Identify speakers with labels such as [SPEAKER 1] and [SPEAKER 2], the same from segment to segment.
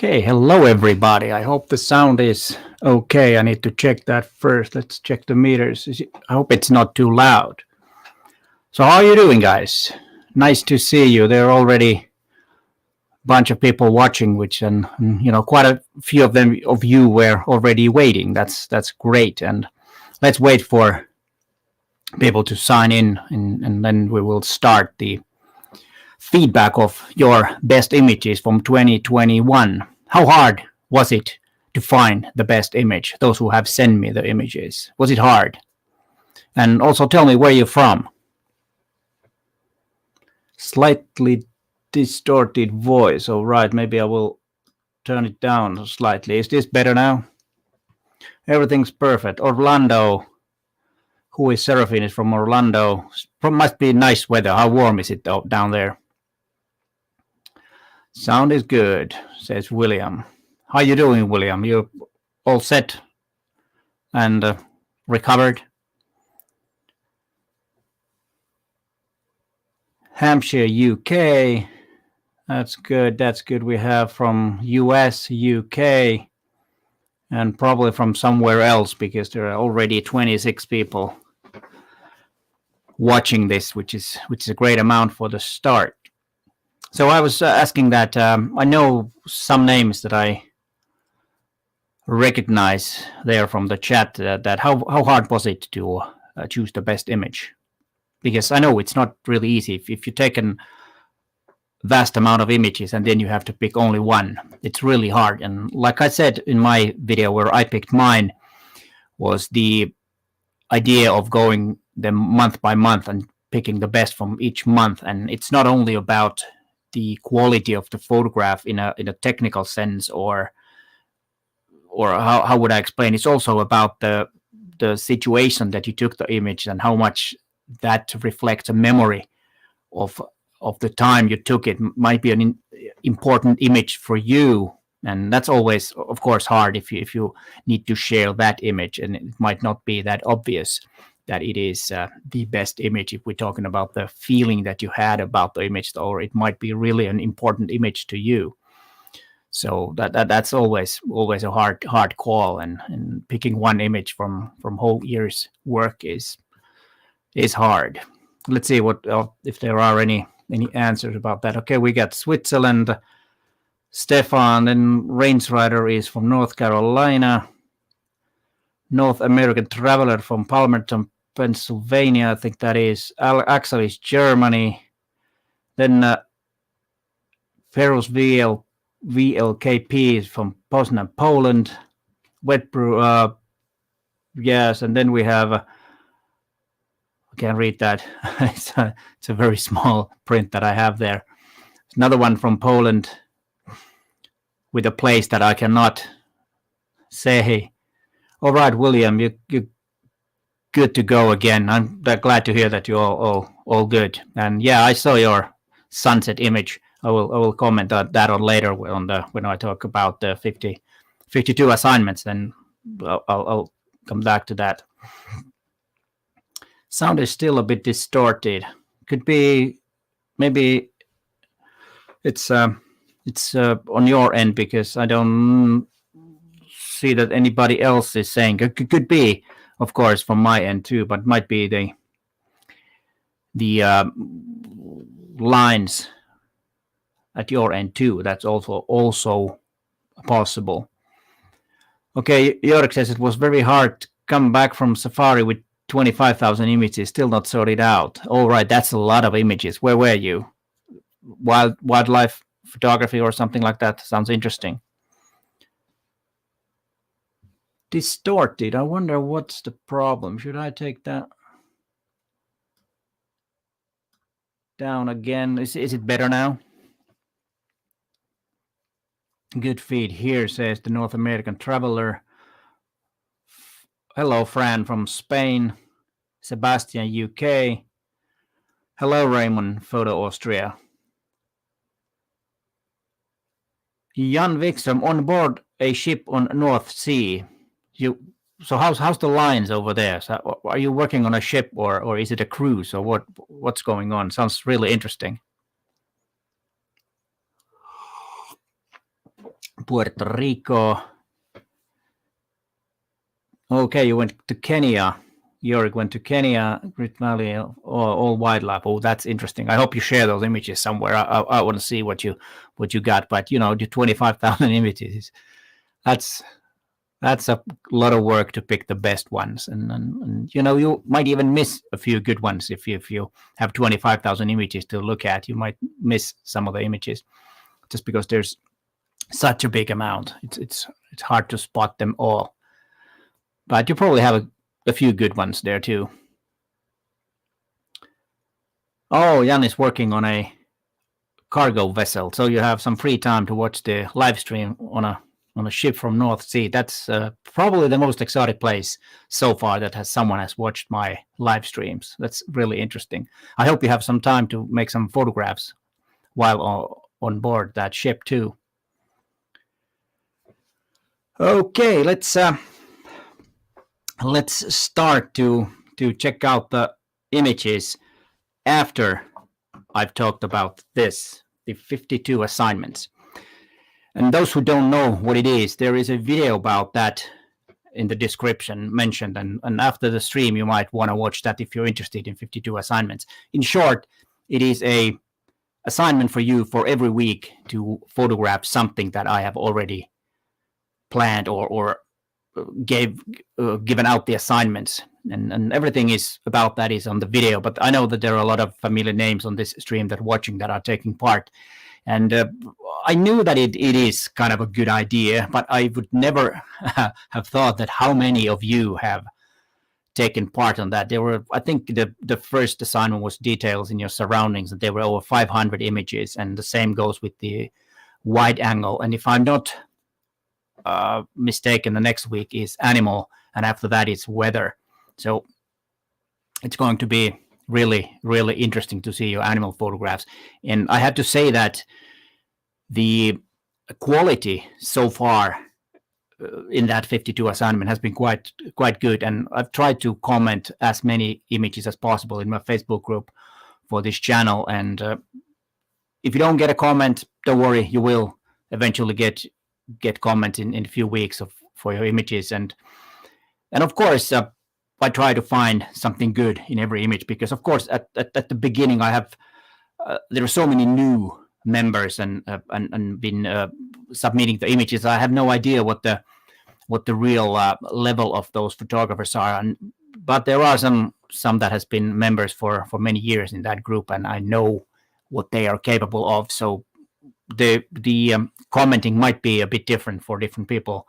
[SPEAKER 1] Okay, hello everybody. I hope the sound is okay. I need to check that first. Let's check the meters. I hope it's not too loud. So how are you doing, guys? Nice to see you. There are already a bunch of people watching, which and quite a few of you were already waiting. That's great. And let's wait for people to sign in, and then we will start the feedback of your best images from 2021. How hard was it to find the best image? Those who have sent me the images. Was it hard? And also tell me where you're from. Slightly distorted voice. All right, maybe I will turn it down slightly. Is this better now? Everything's perfect. Orlando. Who is Seraphine? Is from Orlando. Must be nice weather. How warm is it down there? Sound is good, says William. How you doing, William? You all set and recovered? Hampshire, UK. That's good. That's good. We have from US, UK, and probably from somewhere else because there are already 26 people watching this, which is a great amount for the start. So I was asking that I know some names that I recognize there from the chat. That how hard was it to choose the best image? Because I know it's not really easy. If you take a vast amount of images and then you have to pick only one, it's really hard. And like I said in my video where I picked mine, was the idea of going them month by month and picking the best from each month. And it's not only about the quality of the photograph in a technical sense, or how would I explain? It's also about the situation that you took the image and how much that reflects a memory of the time you took it. Might be an important image for you, and that's always, of course, hard if you need to share that image, and it might not be that obvious that it is the best image if we're talking about the feeling that you had about the image, or it might be really an important image to you. So that's always a hard call, and picking one image from whole year's work is hard. Let's see what if there are any answers about that. Okay, we got Switzerland, Stefan, and Range Rider is from North Carolina. North American Traveler from Palmerton, Pennsylvania. I think that is. Axel is Germany. Then Ferus VLKP is from Poznan, Poland. Wetbrew, yes. And then we have, I can't read that. It's a very small print that I have there. Another one from Poland with a place that I cannot say. All right, William, you're good to go again. I'm glad to hear that you're all good. And yeah, I saw your sunset image. I will comment on that later when I talk about the 52 assignments. Then I'll come back to that. Sound is still a bit distorted. Could be maybe it's on your end because I don't see that anybody else is saying. It could be, of course, from my end too, but might be the lines at your end too. That's also possible. Okay, Jörg says it was very hard to come back from Safari with 25,000 images, still not sorted out. All right, that's a lot of images. Where were you? Wildlife photography or something like that? Sounds interesting. Distorted. I wonder what's the problem. Should I take that down again? Is it better now? Good feed here, says the North American Traveler. Hello, Fran from Spain. Sebastian, UK. Hello, Raymond, Photo Austria. Jan Wikström, on board a ship on North Sea. So how's the lines over there? So are you working on a ship or is it a cruise or what's going on? Sounds really interesting. Puerto Rico. Okay, you went to Kenya. Yorick went to Kenya, Great Valley, all wildlife. Oh, that's interesting. I hope you share those images somewhere. I want to see what you got. But the 25,000 images, that's a lot of work to pick the best ones, and you might even miss a few good ones if you have 25,000 images to look at. You might miss some of the images just because there's such a big amount. It's hard to spot them all, but you probably have a few good ones there too. Oh, Jan is working on a cargo vessel, so you have some free time to watch the live stream on a ship from North Sea. That's probably the most exotic place so far that someone has watched my live streams. That's really interesting. I hope you have some time to make some photographs while on board that ship too. Okay, let's start to check out the images after I've talked about this, the 52 assignments. And those who don't know what it is, there is a video about that in the description mentioned. And after the stream, you might want to watch that if you're interested in 52 assignments. In short, it is a assignment for you for every week to photograph something that I have already planned or given out the assignments. And everything is about that is on the video. But I know that there are a lot of familiar names on this stream that watching that are taking part. And I knew that it is kind of a good idea, but I would never have thought that how many of you have taken part on that. There were, I think the first assignment was details in your surroundings, and there were over 500 images, and the same goes with the wide angle. And if I'm not mistaken, the next week is animal, and after that it's weather. So it's going to be really, really interesting to see your animal photographs. And I have to say that the quality so far in that 52 assignment has been quite good. And I've tried to comment as many images as possible in my Facebook group for this channel. And if you don't get a comment, don't worry, you will eventually get comments in a few weeks for your images. And of course, I try to find something good in every image, because of course at the beginning I have there are so many new members and been submitting the images. I have no idea what the real level of those photographers are, but there are some that has been members for many years in that group, and I know what they are capable of. So the commenting might be a bit different for different people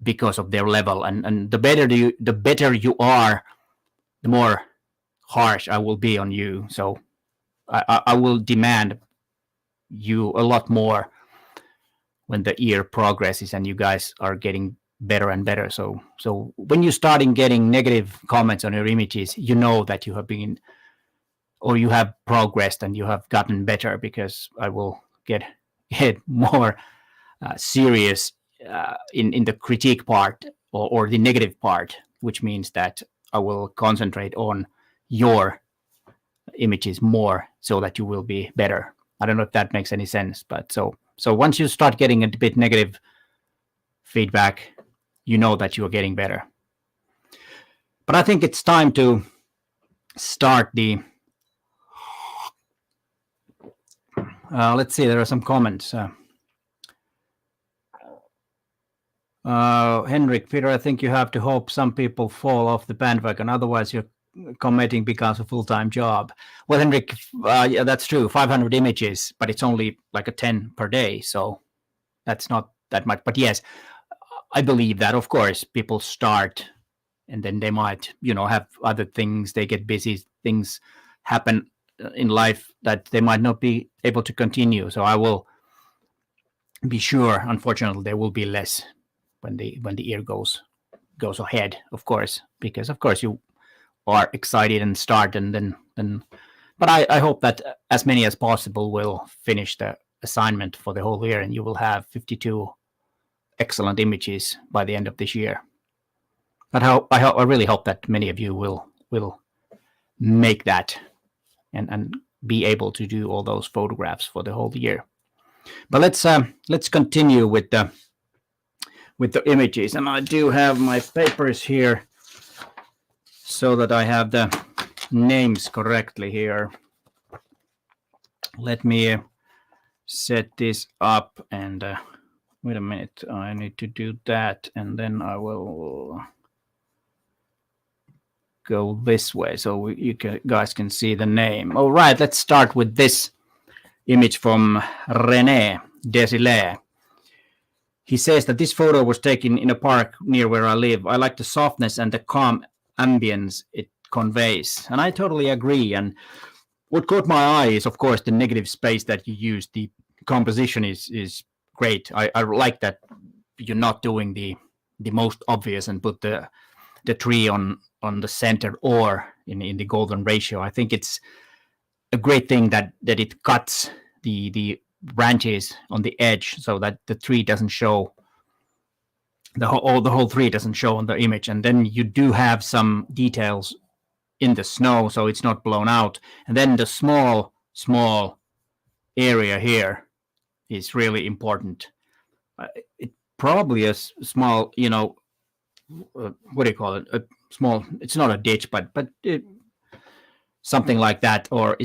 [SPEAKER 1] because of their level, and the better you are, the more harsh I will be on you. So I will demand you a lot more when the year progresses and you guys are getting better and better. So when you starting getting negative comments on your images, you know that you have been, or you have progressed and you have gotten better, because I will get more serious in the critique part or the negative part, which means that I will concentrate on your images more so that you will be better. I don't know if that makes any sense, but so once you start getting a bit negative feedback, you know that you are getting better. But I think it's time to start the let's see, there are some comments. Henrik, Peter, I think you have to hope some people fall off the bandwagon. Otherwise, your commenting becomes a full-time job. Well, Henrik, yeah, that's true. 500 images, but it's only like a 10 per day. So that's not that much. But yes, I believe that, of course, people start and then they might, have other things. They get busy. Things happen in life that they might not be able to continue. So I will be sure, unfortunately, there will be less when the year goes ahead, of course, because of course you are excited and start and then but I hope that as many as possible will finish the assignment for the whole year, and you will have 52 excellent images by the end of this year. But I really hope that many of you will make that and be able to do all those photographs for the whole year. But let's continue with the images, and I do have my papers here so that I have the names correctly here. Let me set this up, and wait a minute, I need to do that, and then I will go this way so you guys can see the name. All right, let's start with this image from Renee Desile. He says that this photo was taken in a park near where I live. I like the softness and the calm ambience it conveys, and I totally agree. And what caught my eye is, of course, the negative space that you use. The composition is great. I like that you're not doing the most obvious and put the tree on the center or in the golden ratio. I think it's a great thing that it cuts the branches on the edge so that the tree doesn't show, the whole tree doesn't show on the image. And then you do have some details in the snow so it's not blown out. And then the small area here is really important. It probably a small, what do you call it? A small, it's not a ditch, but something like that, or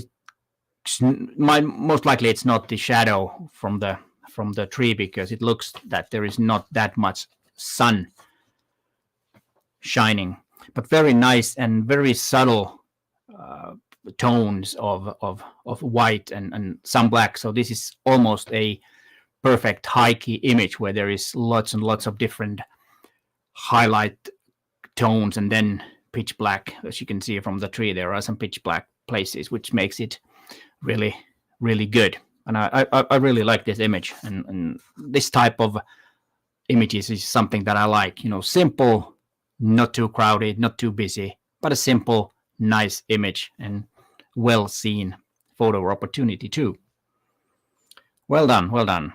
[SPEAKER 1] most likely it's not the shadow from the tree, because it looks that there is not that much sun shining, but very nice and very subtle tones of white and some black. So this is almost a perfect high key image where there is lots and lots of different highlight tones and then pitch black. As you can see from the tree, there are some pitch black places, which makes it really, really good. And I really like this image, and this type of images is something that I like. Simple, not too crowded, not too busy, but a simple, nice image and well seen photo opportunity too. Well done, well done.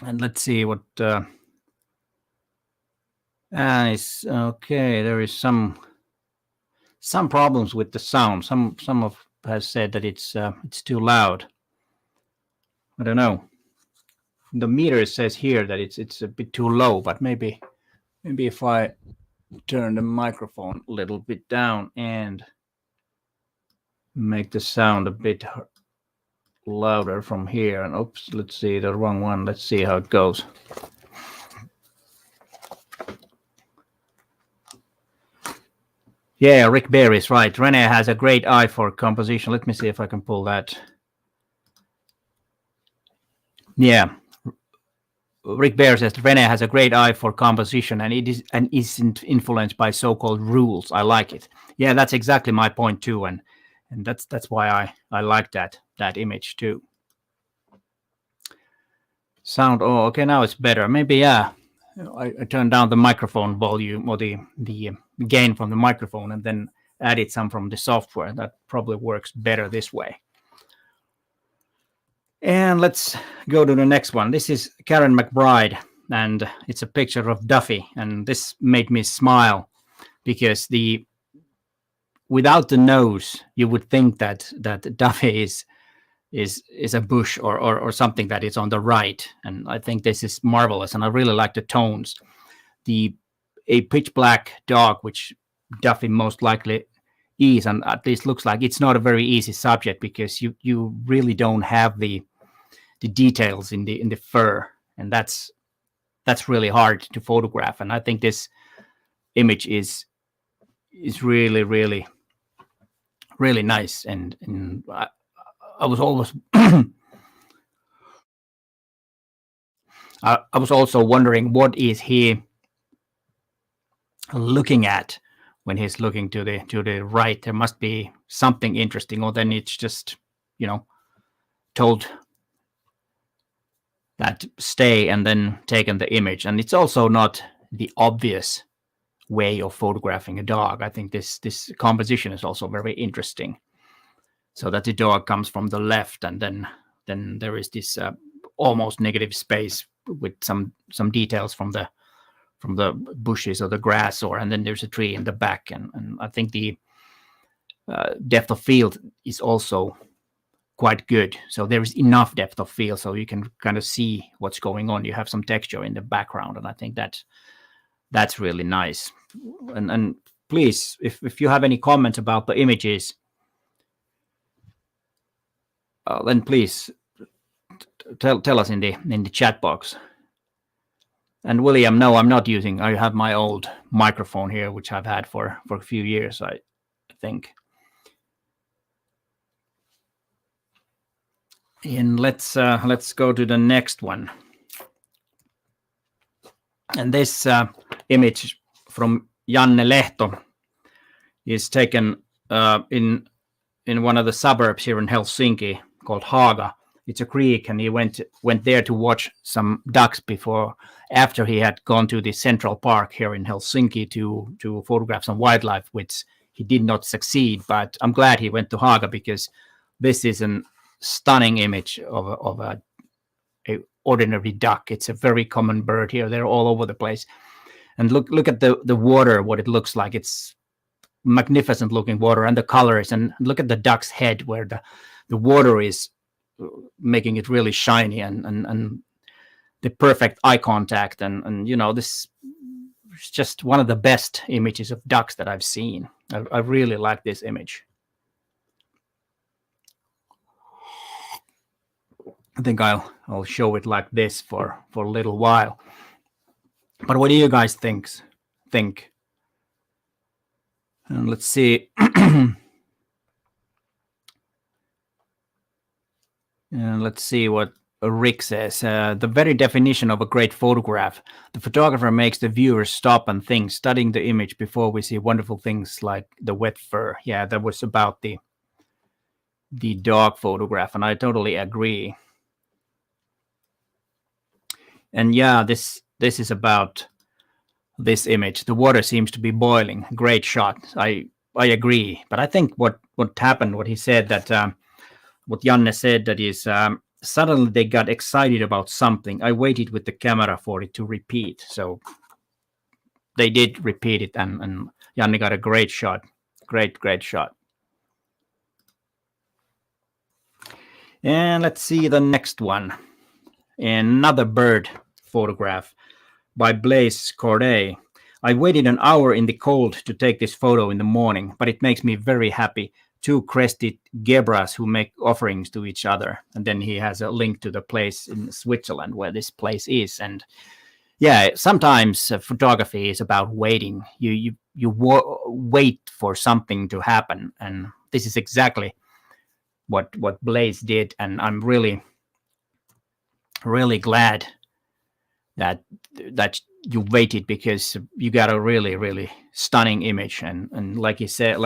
[SPEAKER 1] And let's see what is okay. There is some problems with the sound. Some has said that it's too loud. I don't know. The meter says here that it's a bit too low, but maybe if I turn the microphone a little bit down and make the sound a bit louder from here. And oops, let's see, the wrong one. Let's see how it goes. Yeah, Rick Bear is right. Renee has a great eye for composition. Let me see if I can pull that. Yeah. Rick Bear says Renee has a great eye for composition, and it isn't influenced by so-called rules. I like it. Yeah, that's exactly my point too, and that's why I like that image too. Sound. Oh, okay, now it's better. Maybe yeah. I turned down the microphone volume or the gain from the microphone and then added some from the software. That probably works better this way. And let's go to the next one. This is Karen McBride, and it's a picture of Duffy. And this made me smile because without the nose, you would think that Duffy is a bush or something that is on the right. And I think this is marvelous, and I really like the tones. A pitch black dog, which Duffy most likely is, and at least looks like, it's not a very easy subject because you really don't have the details in the fur, and that's really hard to photograph. And I think this image is really, really, really nice. And I was always I was also wondering, what is he looking at when he's looking to the right? There must be something interesting, or then it's just told that stay and then taken the image. And it's also not the obvious way of photographing a dog. I think this composition is also very interesting, so that the dog comes from the left, and then there is this almost negative space with some details from the bushes or the grass, and then there's a tree in the back. And I think the depth of field is also quite good. So there is enough depth of field, so you can kind of see what's going on. You have some texture in the background, and I think that's really nice. And please, if you have any comments about the images, then please tell us in the chat box. And William, no, I'm not using. I have my old microphone here, which I've had for a few years, I think. And let's go to the next one. And this image from Nelletto is taken in one of the suburbs here in Helsinki called Haga. It's a creek, and he went there to watch some ducks after he had gone to the Central Park here in Helsinki to photograph some wildlife, which he did not succeed. But I'm glad he went to Haga, because this is an stunning image of a ordinary duck. It's a very common bird here. They're all over the place. And look at the water, what it looks like. It's magnificent looking water, and the colors. And look at the duck's head, where the water is making it really shiny, and the perfect eye contact. And this is just one of the best images of ducks that I've seen. I really like this image. I think I'll show it like this for a little while. But what do you guys think? And let's see. And let's see what Rick says. The very definition of a great photograph. The photographer makes the viewer stop and think, studying the image before we see wonderful things like the wet fur. Yeah, that was about the dog photograph, and I totally agree. And yeah, this is about this image. The water seems to be boiling. Great shot. I agree. But I think what happened, what he said, that what Janne said, that is suddenly they got excited about something. I waited with the camera for it to repeat. So they did repeat it, and Janne got a great shot. Great shot. And let's see the next one. Another bird photograph by Blaise Corday. I waited an hour in the cold to take this photo in the morning, but it makes me very happy. Two crested zebras who make offerings to each other. And then he has a link to the place in Switzerland where this place is. And yeah, sometimes photography is about waiting. You wait for something to happen, and this is exactly what Blaise did. And I'm really glad that you waited, because you got a really stunning image. And like he said,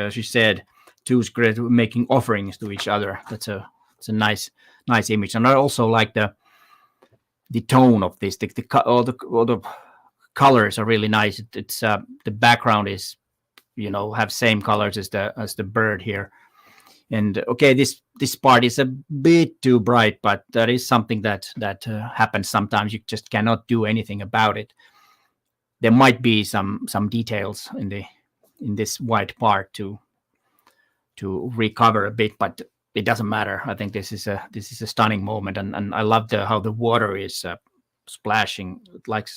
[SPEAKER 1] she said, two great making offerings to each other. It's a nice image. And I also like the tone of this. All the colors are really nice. It's the background is have same colors as the bird here. And okay, this part is a bit too bright, but that is something that happens sometimes. You just cannot do anything about it. There might be some details in this white part to recover a bit, but it doesn't matter. I think this is a stunning moment, and I love how the water is splashing, like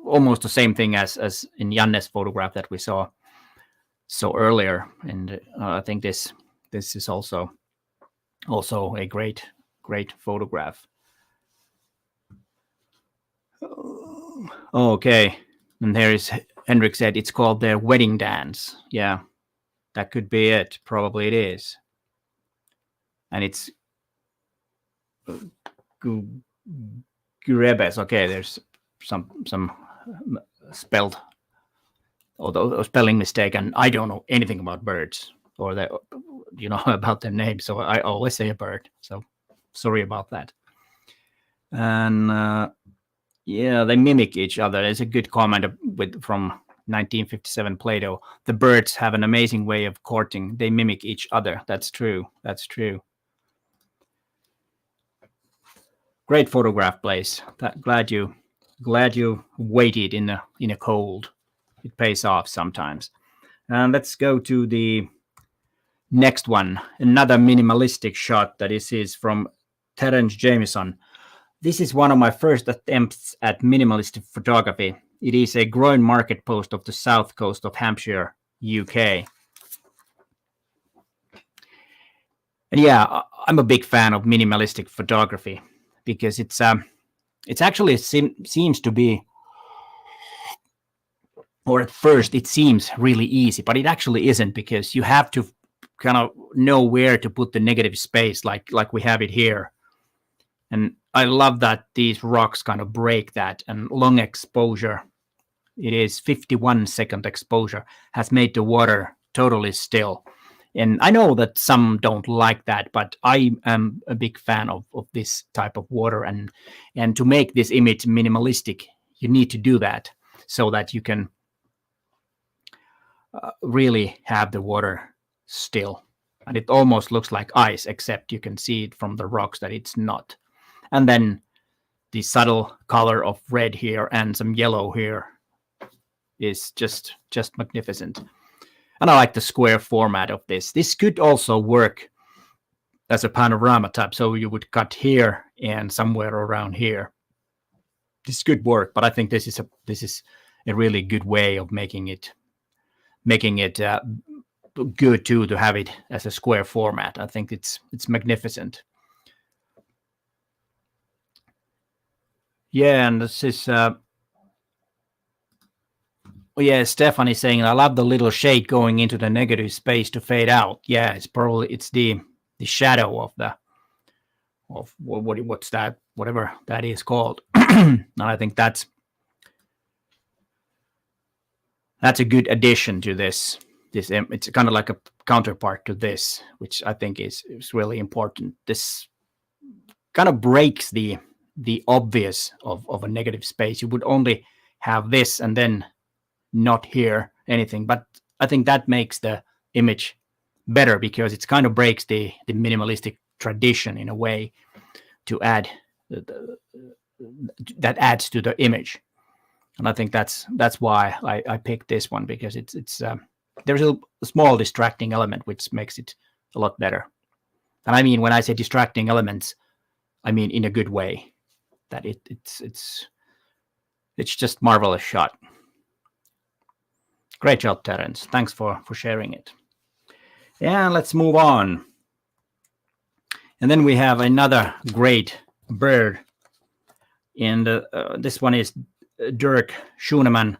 [SPEAKER 1] almost the same thing as in Janne's photograph that we saw earlier. And I think this is also a great photograph. Okay, and there is Henrik said it's called their wedding dance. Yeah, that could be it. Probably it is. And it's Gurebes. Okay, there's some spelled or spelling mistake, and I don't know anything about birds or about their names, so I always say a bird. So sorry about that. And yeah, they mimic each other. There's a good comment from 1957 Plato. The birds have an amazing way of courting. They mimic each other. That's true. Great photograph, Blaise. Glad you waited in a cold. It pays off sometimes. And let's go to the Next one, another minimalistic shot that is from Terence Jameson. This is one of my first attempts at minimalist photography. It is a growing market post of the south coast of Hampshire, UK. And yeah, I'm a big fan of minimalistic photography because it's actually seems to be, or at first it seems really easy, but it actually isn't, because you have to kind of know where to put the negative space, like we have it here. And I love that these rocks kind of break that, and long exposure, it is 51-second exposure, has made the water totally still. And I know that some don't like that, but I am a big fan of this type of water. And to make this image minimalistic, you need to do that so that you can really have the water still. And it almost looks like ice, except you can see it from the rocks that it's not. And then the subtle color of red here and some yellow here is just magnificent. And I like the square format of this. This could also work as a panorama type, so you would cut here and somewhere around here. This could work, but I think this is a really good way of making it good too, to have it as a square format. I think it's magnificent. Yeah, and this is yeah, Stefan is saying, I love the little shade going into the negative space to fade out. Yeah, it's the shadow of what's that, whatever that is called. And I think that's a good addition to this. It's kind of like a counterpart to this, which I think is really important. This kind of breaks the obvious of a negative space. You would only have this and then not hear anything, but I think that makes the image better, because it kind of breaks the minimalistic tradition in a way, to add that adds to the image. And I think that's why I picked this one, because it's there's a small distracting element which makes it a lot better. And I mean, when I say distracting elements, I mean in a good way, that it's just marvelous shot. Great job, Terence. Thanks for sharing it. Yeah, let's move on. And then we have another great bird. And this one is Dirk Schuneman.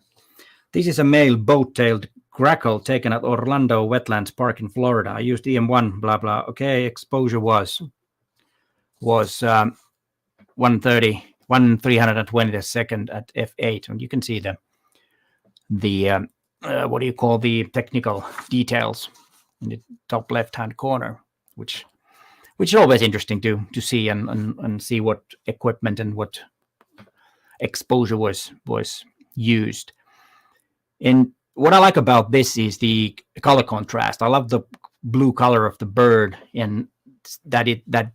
[SPEAKER 1] This is a male boat-tailed grackle taken at Orlando Wetlands Park in Florida. I used EM1, blah, blah. Okay, exposure was 1/320 second at f8. And you can see the what do you call, the technical details in the top left-hand corner, which is always interesting to see and see what equipment and what exposure was used. And what I like about this is the color contrast. I love the blue color of the bird, and that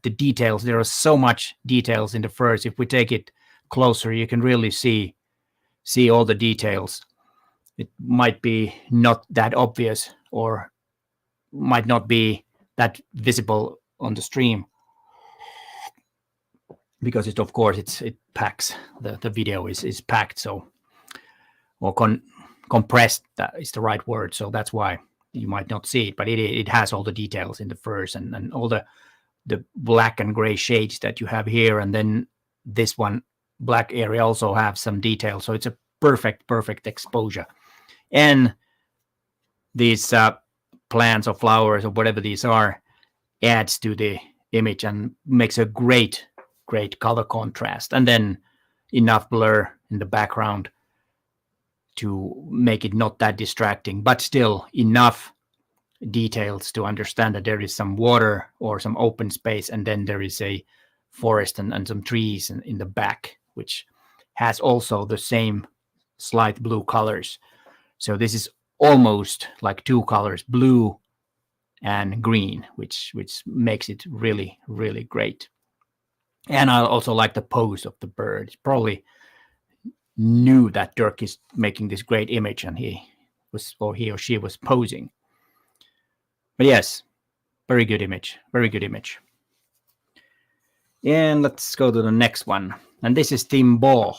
[SPEAKER 1] the details, there are so much details in the furs. If we take it closer, you can really see all the details. It might be not that obvious, or might not be that visible on the stream, because it packs, the video is packed, so, or compressed, that is the right word, so that's why you might not see it, but it has all the details in the furs, and all the black and gray shades that you have here, and then this one black area also have some detail, so it's a perfect exposure. And these plants or flowers or whatever these are adds to the image and makes a great color contrast, and then enough blur in the background to make it not that distracting, but still enough details to understand that there is some water or some open space, and then there is a forest and some trees in the back, which has also the same slight blue colors. So this is almost like two colors, blue and green, which makes it really great. And I also like the pose of the bird. He probably knew that Dirk is making this great image, and he or she was posing. But yes, Very good image. Very good image. And let's go to the next one. And this is Timbo.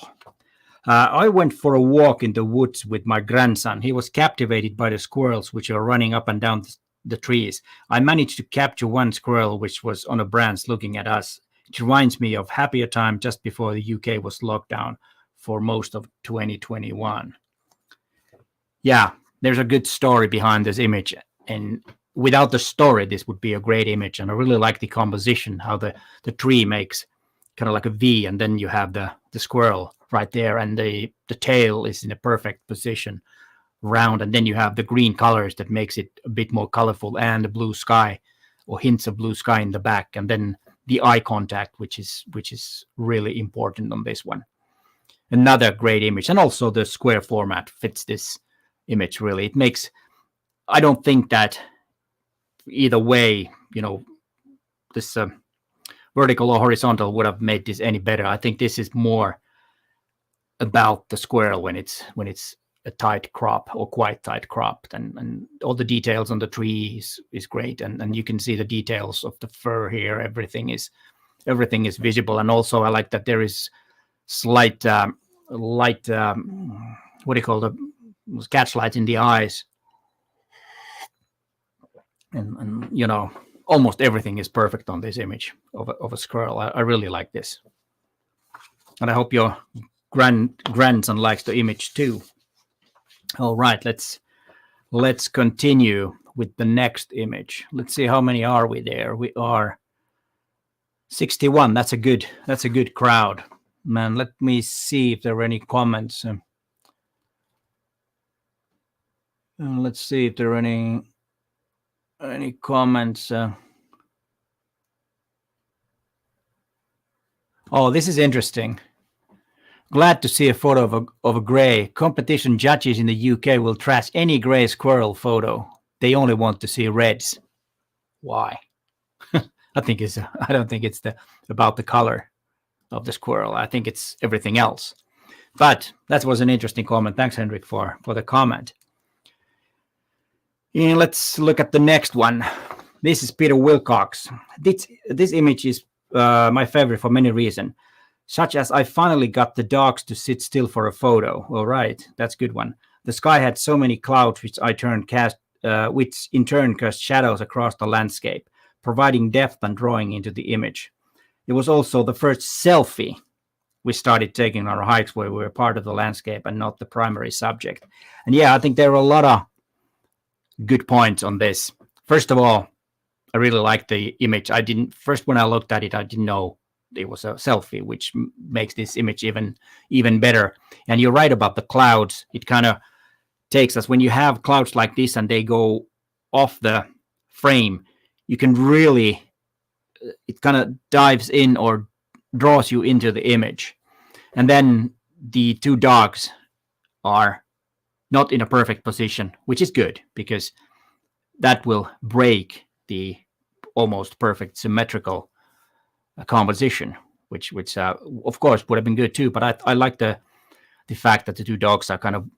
[SPEAKER 1] I went for a walk in the woods with my grandson. He was captivated by the squirrels which are running up and down the trees. I managed to capture one squirrel which was on a branch looking at us. It reminds me of happier time just before the UK was locked down for most of 2021. Yeah, there's a good story behind this image. And without the story, this would be a great image. And I really like the composition, how the tree makes kind of like a V, and then you have the squirrel right there, and the tail is in a perfect position round, and then you have the green colors that makes it a bit more colorful, and the blue sky or hints of blue sky in the back, and then the eye contact, which is really important on this one. Another great image, and also the square format fits this image really. It makes, I don't think that either way, this vertical or horizontal would have made this any better. I think this is more about the squirrel when it's a tight crop or quite tight cropped, and all the details on the tree is great, and you can see the details of the fur here. Everything is visible, and also I like that there is slight light what do you call the catchlight in the eyes, and almost everything is perfect on this image of a squirrel. I really like this, and I hope your grandson likes the image too. All right, let's continue with the next image. Let's see, how many are we there? We are 61. That's a good crowd, man. Let me see if there are any comments. Let's see if there are any comments. Oh, this is interesting. Glad to see a photo of a gray. Competition judges in the UK will trash any gray squirrel photo. They only want to see reds. Why? I don't think it's about the color of the squirrel. I think it's everything else. But that was an interesting comment. Thanks, Henrik, for the comment. And let's look at the next one. This is Peter Wilcox. This image is my favorite for many reasons, such as I finally got the dogs to sit still for a photo. All right, that's a good one. The sky had so many clouds, which in turn cast shadows across the landscape, providing depth and drawing into the image. It was also the first selfie we started taking on our hikes where we were part of the landscape and not the primary subject. And yeah, I think there are a lot of good points on this. First of all, I really like the image. When I looked at it, I didn't know it was a selfie, which makes this image even better. And you're right about the clouds. It kind of takes us, when you have clouds like this and they go off the frame, you can really, it kind of dives in or draws you into the image. And then the two dogs are not in a perfect position, which is good because that will break the almost perfect symmetrical composition, which of course would have been good too. But I like the fact that the two dogs are kind of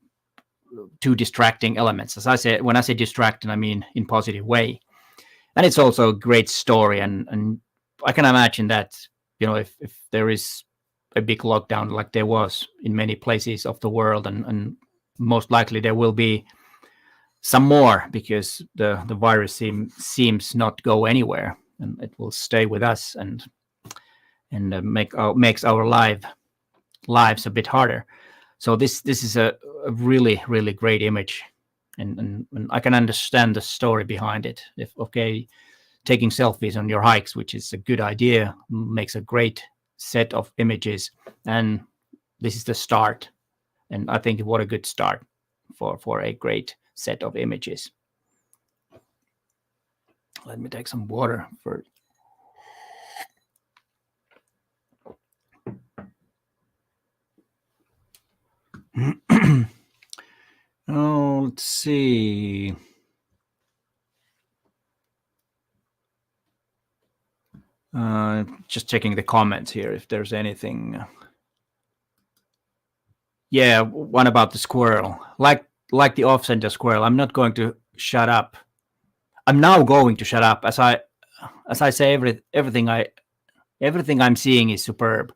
[SPEAKER 1] two distracting elements. As I say, when I say distracting, I mean in positive way. And it's also a great story, and I can imagine that, if there is a big lockdown like there was in many places of the world, and most likely there will be some more, because the virus seems not go anywhere, and it will stay with us and makes our lives a bit harder. So this is a really, really great image, and I can understand the story behind it. Taking selfies on your hikes, which is a good idea, makes a great set of images, and this is the start. And I think what a good start for a great set of images. Let me take some water first. Oh, let's see. Just checking the comments here if there's anything. Yeah, one about the squirrel. Like the off-center squirrel. I'm not going to shut up I'm now going to shut up as I say everything I'm seeing is superb.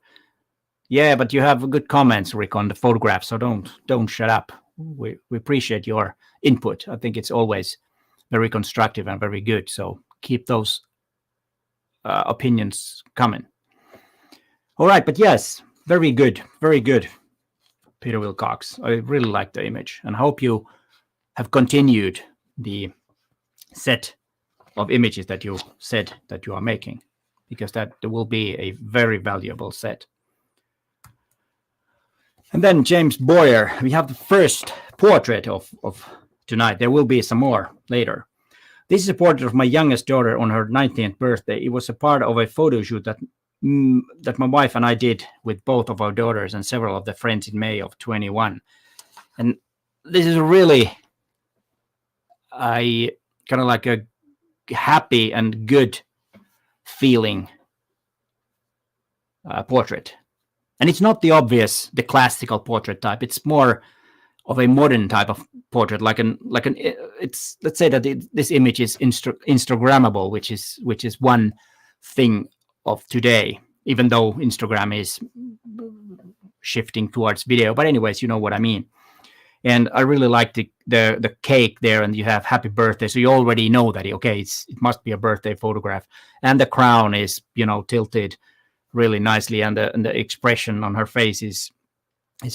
[SPEAKER 1] Yeah, but you have good comments, Rick, on the photographs, so don't shut up. We appreciate your input. I think it's always very constructive and very good. So keep those opinions coming. All right, but yes, very good, Peter Wilcox. I really like the image, and hope you have continued the set of images that you said that you are making, because that will be a very valuable set. And then James Boyer, we have the first portrait of tonight. There will be some more later. This is a portrait of my youngest daughter on her 19th birthday. It was a part of a photo shoot that my wife and I did with both of our daughters and several of the friends in May of 21. And this is really kind of like a happy and good feeling portrait. And it's not the classical portrait type. It's more of a modern type of portrait, it's, let's say that this image is Instagrammable, which is one thing of today, even though Instagram is shifting towards video. But anyways, you know what I mean. And I really like the cake there, and you have happy birthday, so you already know that it must be a birthday photograph. And the crown is tilted really nicely, and the expression on her face is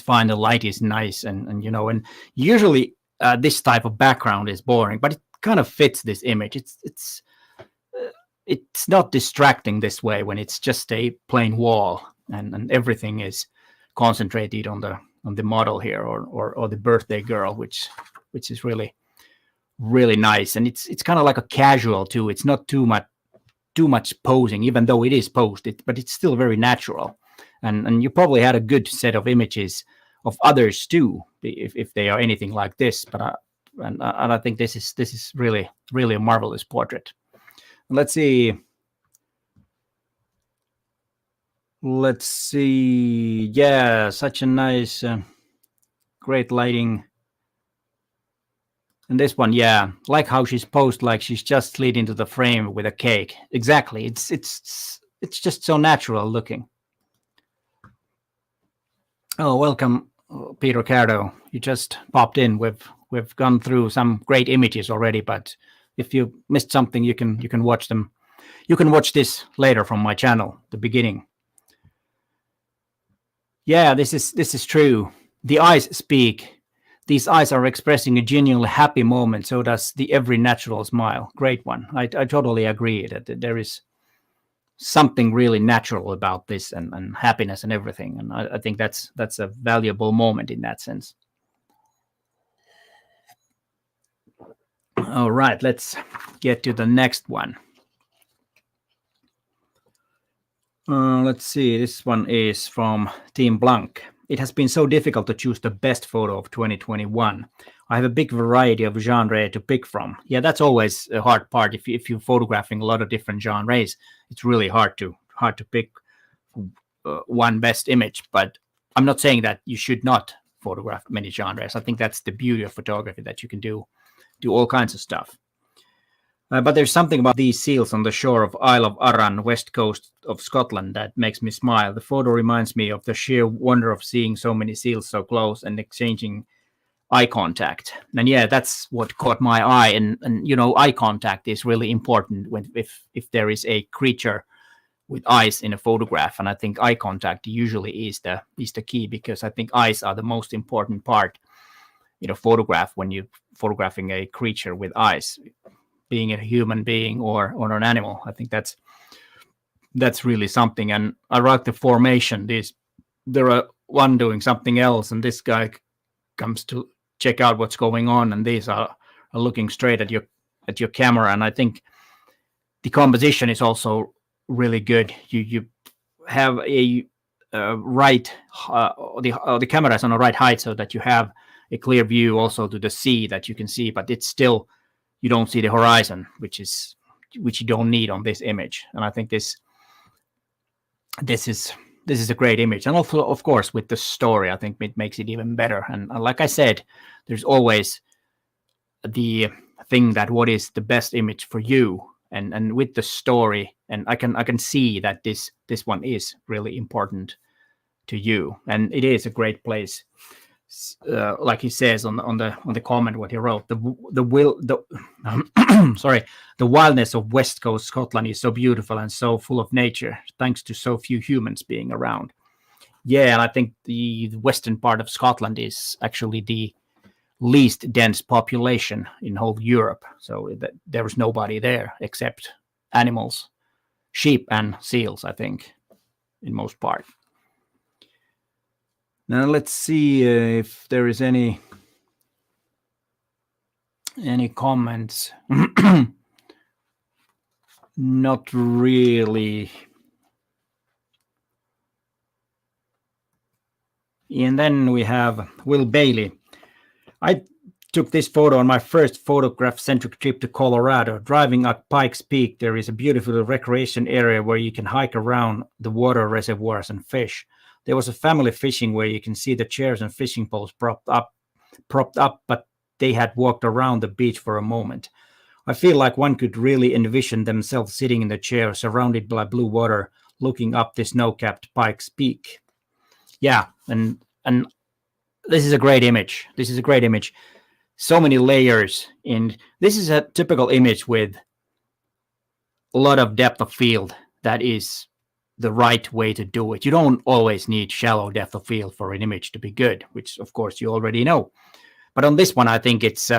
[SPEAKER 1] fine. The light is nice, and usually this type of background is boring, but it kind of fits this image. It's not distracting this way when it's just a plain wall and everything is concentrated on the model here or the birthday girl, which is really, really nice. And it's kind of like a casual too. It's not too much posing, even though it is posed, but it's still very natural. And you probably had a good set of images of others too, if they are anything like this. But I think this is really, really a marvelous portrait. Let's see. Yeah, such a nice, great lighting. And this one, yeah, like how she's posed, like she's just slid into the frame with a cake. Exactly. It's just so natural looking. Oh, welcome, Peter Cardo. You just popped in. We've gone through some great images already, but if you missed something, you can watch them. You can watch this later from my channel, the beginning. Yeah, this is true. The eyes speak. These eyes are expressing a genuinely happy moment. So does the every natural smile. Great one. I totally agree that there is something really natural about this and happiness and everything. And I think that's a valuable moment in that sense. All right, let's get to the next one. Let's see. This one is from Team Blanc. It has been so difficult to choose the best photo of 2021. I have a big variety of genre to pick from. Yeah, that's always a hard part. If you're photographing a lot of different genres, it's really hard to pick one best image. But I'm not saying that you should not photograph many genres. I think that's the beauty of photography, that you can do all kinds of stuff. But there's something about these seals on the shore of Isle of Arran, west coast of Scotland, that makes me smile. The photo reminds me of the sheer wonder of seeing so many seals so close and exchanging eye contact. And yeah, that's what caught my eye. And eye contact is really important if there is a creature with eyes in a photograph. And I think eye contact usually is the key, because I think eyes are the most important part in a photograph when you're photographing a creature with eyes. Being a human being or an animal, I think that's really something. And I like the formation. There are one doing something else, and this guy comes to check out what's going on, and these are looking straight at your camera. And I think the composition is also really good. You have a right the camera is on the right height, so that you have a clear view also to the sea that you can see, but it's still, you don't see the horizon, which you don't need on this image. And I think this is a great image. And also, of course, with the story, I think it makes it even better. And like I said, there's always the think that what is the best image for you, and with the story, and I can see that this one is really important to you, and it is a great place. Like he says on the comment what he wrote, sorry, the wildness of West Coast Scotland is so beautiful and so full of nature, thanks to so few humans being around. Yeah, and I think the western part of Scotland is actually the least dense population in whole Europe. So there is nobody there except animals, sheep and seals, I think, in most part. Now let's see if there is any comments. Not really. And then we have Will Bailey. I took this photo on my first photograph-centric trip to Colorado. Driving up Pikes Peak, there is a beautiful recreation area where you can hike around the water reservoirs and fish. There was a family fishing where you can see the chairs and fishing poles propped up, but they had walked around the beach for a moment. I feel like one could really envision themselves sitting in the chair, surrounded by blue water, looking up the snow-capped Pikes Peak. Yeah, and this is a great image. This is a great image. So many layers, and this is a typical image with a lot of depth of field. That is the right way to do it. You don't always need shallow depth of field for an image to be good, which of course you already know. But on this one, I think it's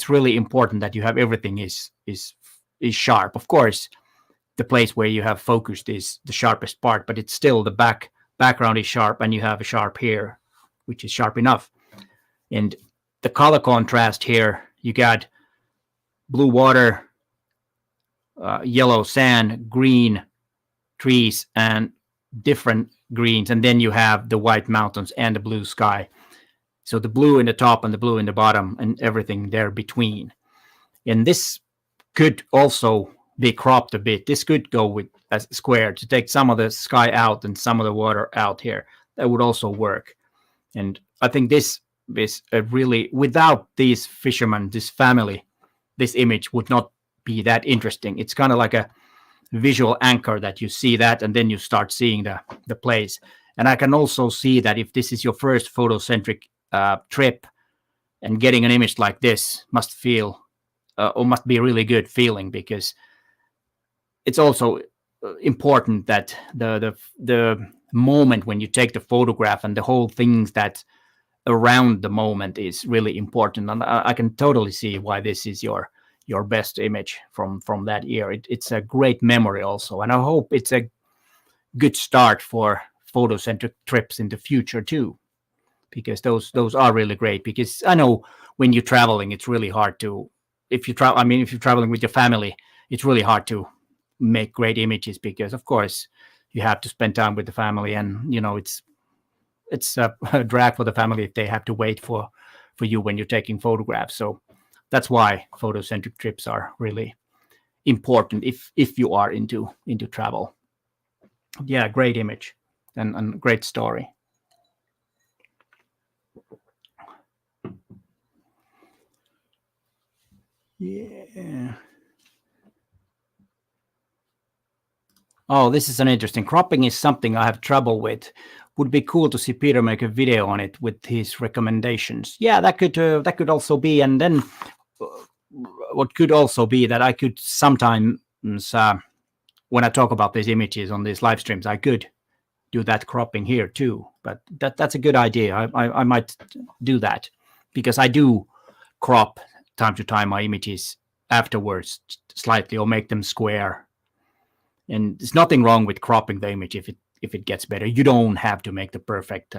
[SPEAKER 1] really important that you have everything is sharp. Of course, the place where you have focused is the sharpest part, but it's still the background is sharp, and you have a sharp here, which is sharp enough. And the color contrast here, you got blue water, yellow sand, green trees, and different greens, and then you have the white mountains and the blue sky. So the blue in the top and the blue in the bottom and everything there between. And this could also be cropped a bit. This could go with a square to take some of the sky out and some of the water out here. That would also work. And I think this is a really, without these fishermen, this family, this image would not be that interesting. It's kind of like a visual anchor that you see that, and then you start seeing the place. And I can also see that if this is your first photocentric trip, and getting an image like this must feel or must be a really good feeling, because it's also important that the moment when you take the photograph and the whole things that around the moment is really important. And I can totally see why this is your best image from that year. It's a great memory also, and I hope it's a good start for photocentric trips in the future too, because those are really great. Because I know when you're traveling, it's really hard to, if you're traveling with your family, it's really hard to make great images, because of course you have to spend time with the family, and it's a drag for the family if they have to wait for you when you're taking photographs. So that's why photocentric trips are really important if you are into travel. Yeah, great image and great story. Yeah. Oh, this is an interesting. Cropping is something I have trouble with. Would be cool to see Peter make a video on it with his recommendations. Yeah, that could also be. And then what could also be that I could sometimes, when I talk about these images on these live streams, I could do that cropping here too. But that's a good idea. I might do that, because I do crop time to time my images afterwards slightly, or make them square. And there's nothing wrong with cropping the image if it gets better. You don't have to make the perfect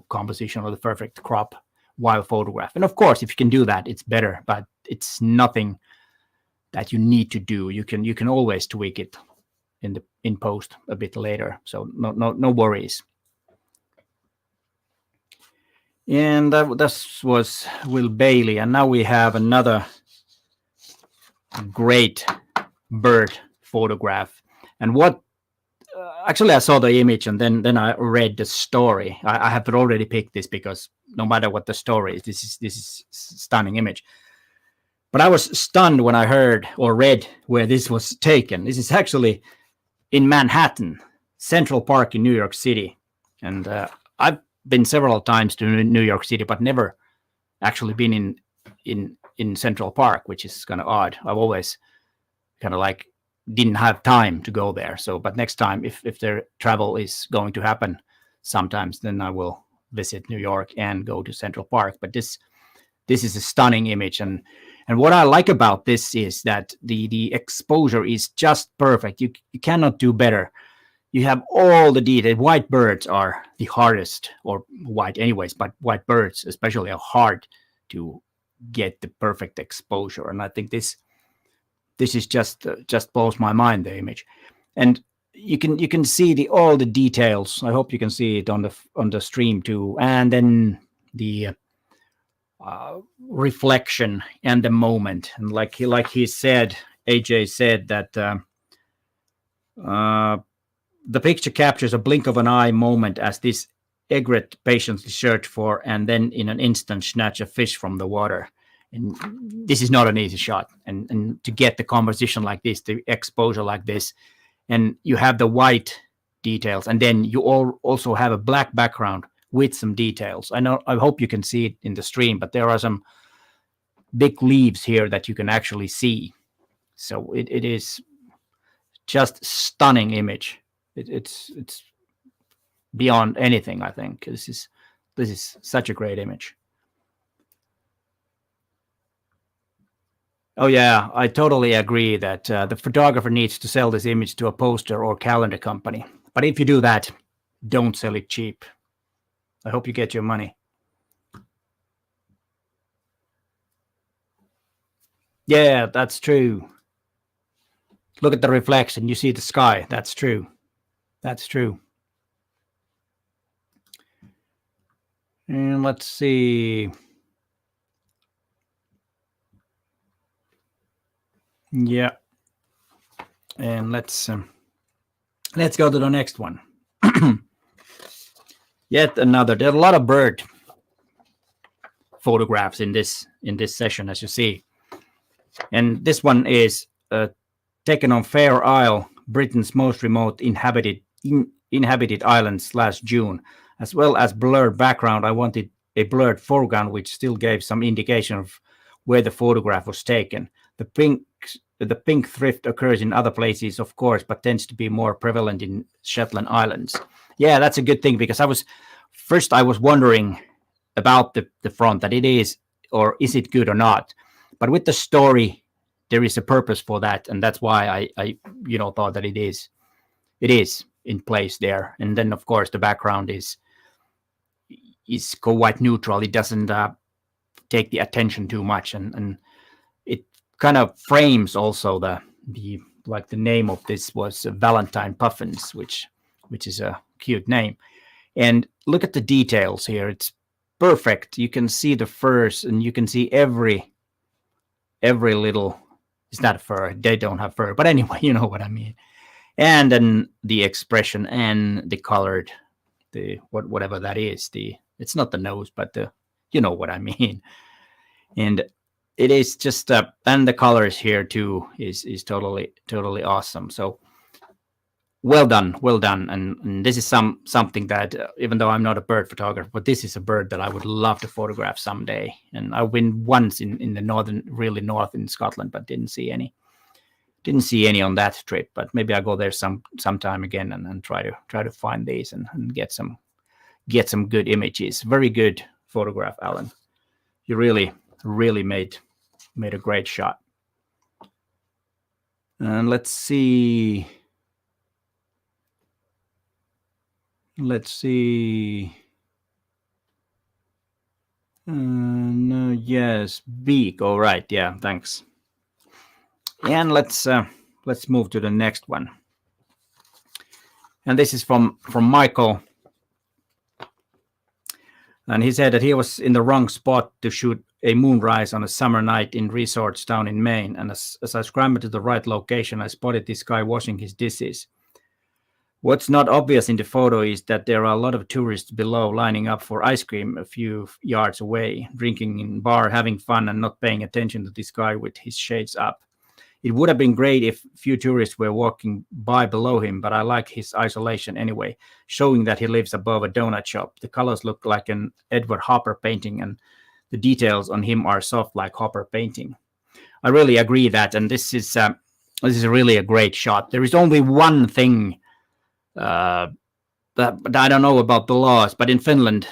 [SPEAKER 1] composition or the perfect crop while photograph. And of course, if you can do that, it's better, but it's nothing that you need to do. You can always tweak it in post a bit later. So no worries. And that was Will Bailey. And now we have another great bird photograph. And what actually, I saw the image, and then I read the story. I have already picked this because no matter what the story is, this is stunning image. But I was stunned when I heard or read where this was taken. This is actually in Manhattan, Central Park in New York City. And I've been several times to New York City, but never actually been in Central Park, which is kind of odd. I've always kind of like didn't have time to go there. So, but next time, if their travel is going to happen sometimes, then I will visit New York and go to Central Park. But this is a stunning image, and what I like about this is that the exposure is just perfect. You cannot do better. You have all the detail. White birds are the hardest, or white anyways, but white birds especially are hard to get the perfect exposure. And I think this is just blows my mind, the image. And you can see all the details. I hope you can see it on the stream too. And then the reflection and the moment. And like he said, AJ said that the picture captures a blink of an eye moment as this egret patiently search for and then in an instant snatch a fish from the water. And this is not an easy shot. And to get the composition like this, the exposure like this, and you have the white details, and then you also have a black background with some details. I hope you can see it in the stream, but there are some big leaves here that you can actually see. So it is just stunning image. It's beyond anything, I think. This is such a great image. Oh yeah, I totally agree that the photographer needs to sell this image to a poster or calendar company. But if you do that, don't sell it cheap. I hope you get your money. Yeah, that's true. Look at the reflection. You see the sky. That's true. That's true. And let's see. Yeah. And let's go to the next one. Yet another. There are a lot of bird photographs in this session, as you see. And this one is taken on Fair Isle, Britain's most remote inhabited island / June. As well as blurred background, I wanted a blurred foreground which still gave some indication of where the photograph was taken. The pink thrift occurs in other places, of course, but tends to be more prevalent in Shetland Islands. Yeah, that's a good thing, because I was wondering about the front, that it is, or is it good or not? But with the story, there is a purpose for that, and that's why I thought that it is in place there. And then of course the background is quite neutral. It doesn't take the attention too much, and it kind of frames also the name of this was Valentine Puffins, which is a cute name. And look at the details here. It's perfect. You can see the furs, and you can see every little. It's not fur. They don't have fur, but anyway, you know what I mean. And then the expression and the colored, whatever that is. It's not the nose, but you know what I mean. And it is just and the colors here too is totally awesome. So well done. And this is something that even though I'm not a bird photographer, but this is a bird that I would love to photograph someday. And I've been once in the really north in Scotland, but didn't see any on that trip. But maybe I'll go there sometime again and try to find these and get some good images. Very good photograph, Alan. You really made a great shot. And let's see. No, yes, beak. All right, yeah, thanks. And let's move to the next one. And this is from Michael. And he said that he was in the wrong spot to shoot a moonrise on a summer night in resorts down in Maine. And as I scrambled to the right location, I spotted this guy washing his dishes. What's not obvious in the photo is that there are a lot of tourists below lining up for ice cream a few yards away, drinking in bar, having fun, and not paying attention to this guy with his shades up. It would have been great if few tourists were walking by below him, but I like his isolation anyway, showing that he lives above a donut shop. The colors look like an Edward Hopper painting, and the details on him are soft like Hopper painting. I really agree that, and this is really a great shot. There is only one thing that I don't know about the laws, but in Finland,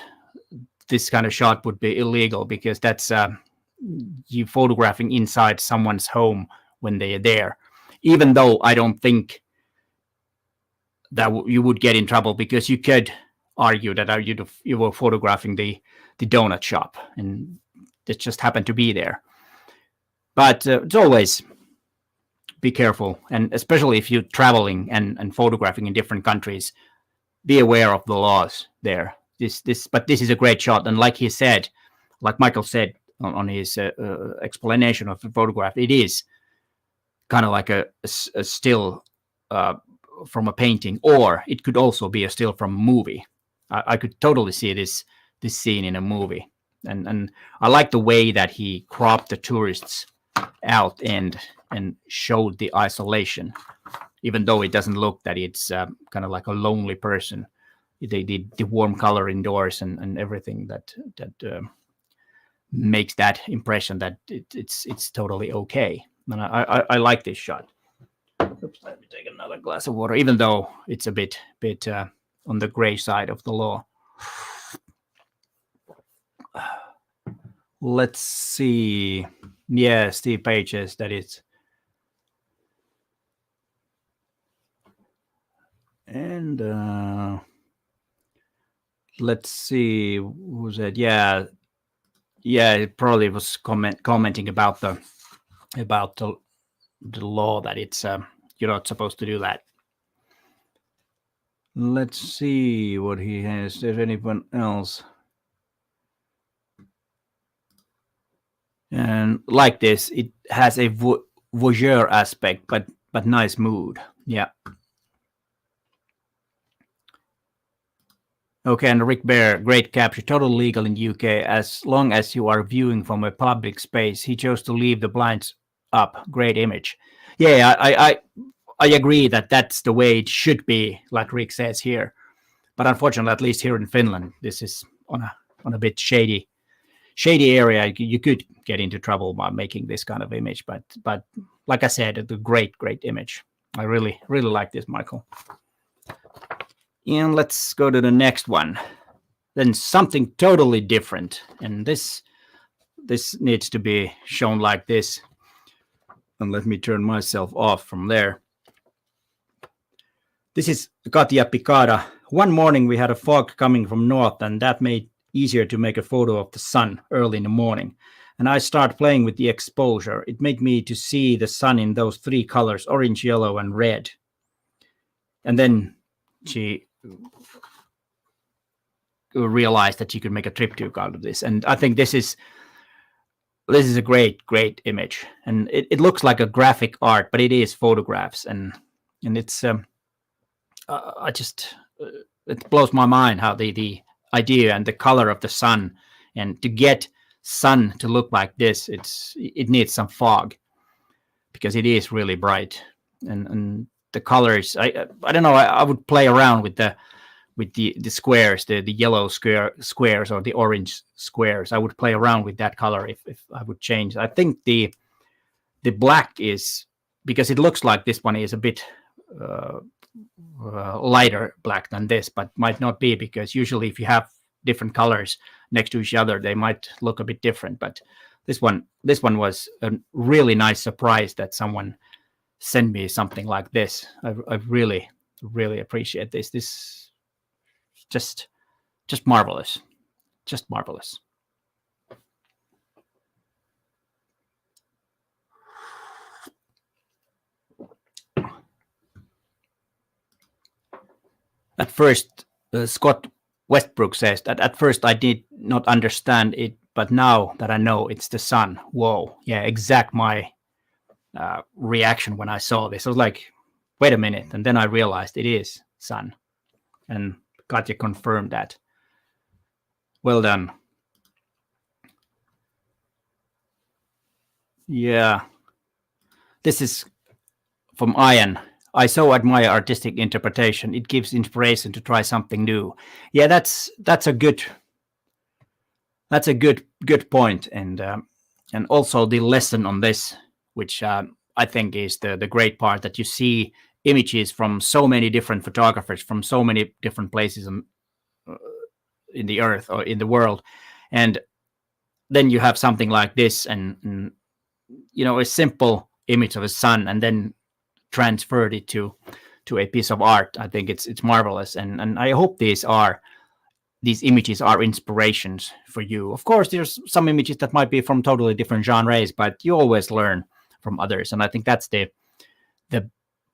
[SPEAKER 1] this kind of shot would be illegal because that's you photographing inside someone's home when they are there. Even though I don't think that you would get in trouble, because you could argue that you were photographing the donut shop and it just happened to be there. But it's always be careful, and especially if you're traveling and photographing in different countries, be aware of the laws there. But this is a great shot, and like he said, like Michael said on his explanation of the photograph, it is kind of like a still from a painting, or it could also be a still from a movie. I could totally see this scene in a movie, and I like the way that he cropped the tourists out and showed the isolation, even though it doesn't look that it's kind of like a lonely person. They did the warm color indoors and everything that makes that impression that it's totally okay. And I like this shot. Oops, let me take another glass of water, even though it's a bit on the gray side of the law. Let's see. Yeah, Steve Pages, that is. And let's see, who's that? Yeah, it probably was commenting about the law that it's you're not supposed to do that. Let's see what he has. Is there anyone else? And like this, it has a voyeur aspect, but nice mood. Yeah. Okay, and Rick Bear, great capture, totally legal in UK as long as you are viewing from a public space. He chose to leave the blinds up. Great image. Yeah, I agree that that's the way it should be, like Rick says here. But unfortunately, at least here in Finland, this is on a bit shady area. You could get into trouble by making this kind of image. But like I said, it's a great image. I really like this, Michael. And let's go to the next one. Then something totally different. And this needs to be shown like this. And let me turn myself off from there. This is got the Apicada. One morning we had a fog coming from north, and that made easier to make a photo of the sun early in the morning. And I start playing with the exposure. It made me to see the sun in those three colors, orange, yellow, and red. And then she realized that she could make a triptych out of this. And I think this is a great image. And it looks like a graphic art, but it is photographs. And it's it blows my mind how the idea and the color of the sun, and to get sun to look like this, it needs some fog because it is really bright, and the colors, I don't know, I would play around with the squares, the yellow squares or the orange squares. I would play around with that color if I would change. I think the black is, because it looks like this one is a bit lighter black than this, but might not be, because usually if you have different colors next to each other, they might look a bit different. But this one was a really nice surprise that someone sent me something like this. I really appreciate this. This just marvelous, just marvelous. At first, Scott Westbrook says that at first I did not understand it, but now that I know it's the sun, whoa, yeah, exact my reaction when I saw this. I was like, wait a minute, and then I realized it is sun. And Katja confirmed that. Well done. Yeah. This is from Ian. I so admire artistic interpretation. It gives inspiration to try something new. Yeah, that's a good point. And also the lesson on this, which I think is the great part, that you see images from so many different photographers from so many different places in the earth or in the world, and then you have something like this, and a simple image of a sun, and then transferred it to a piece of art. I think it's marvelous, and I hope these images are inspirations for you. Of course, there's some images that might be from totally different genres, but you always learn from others, and I think that's the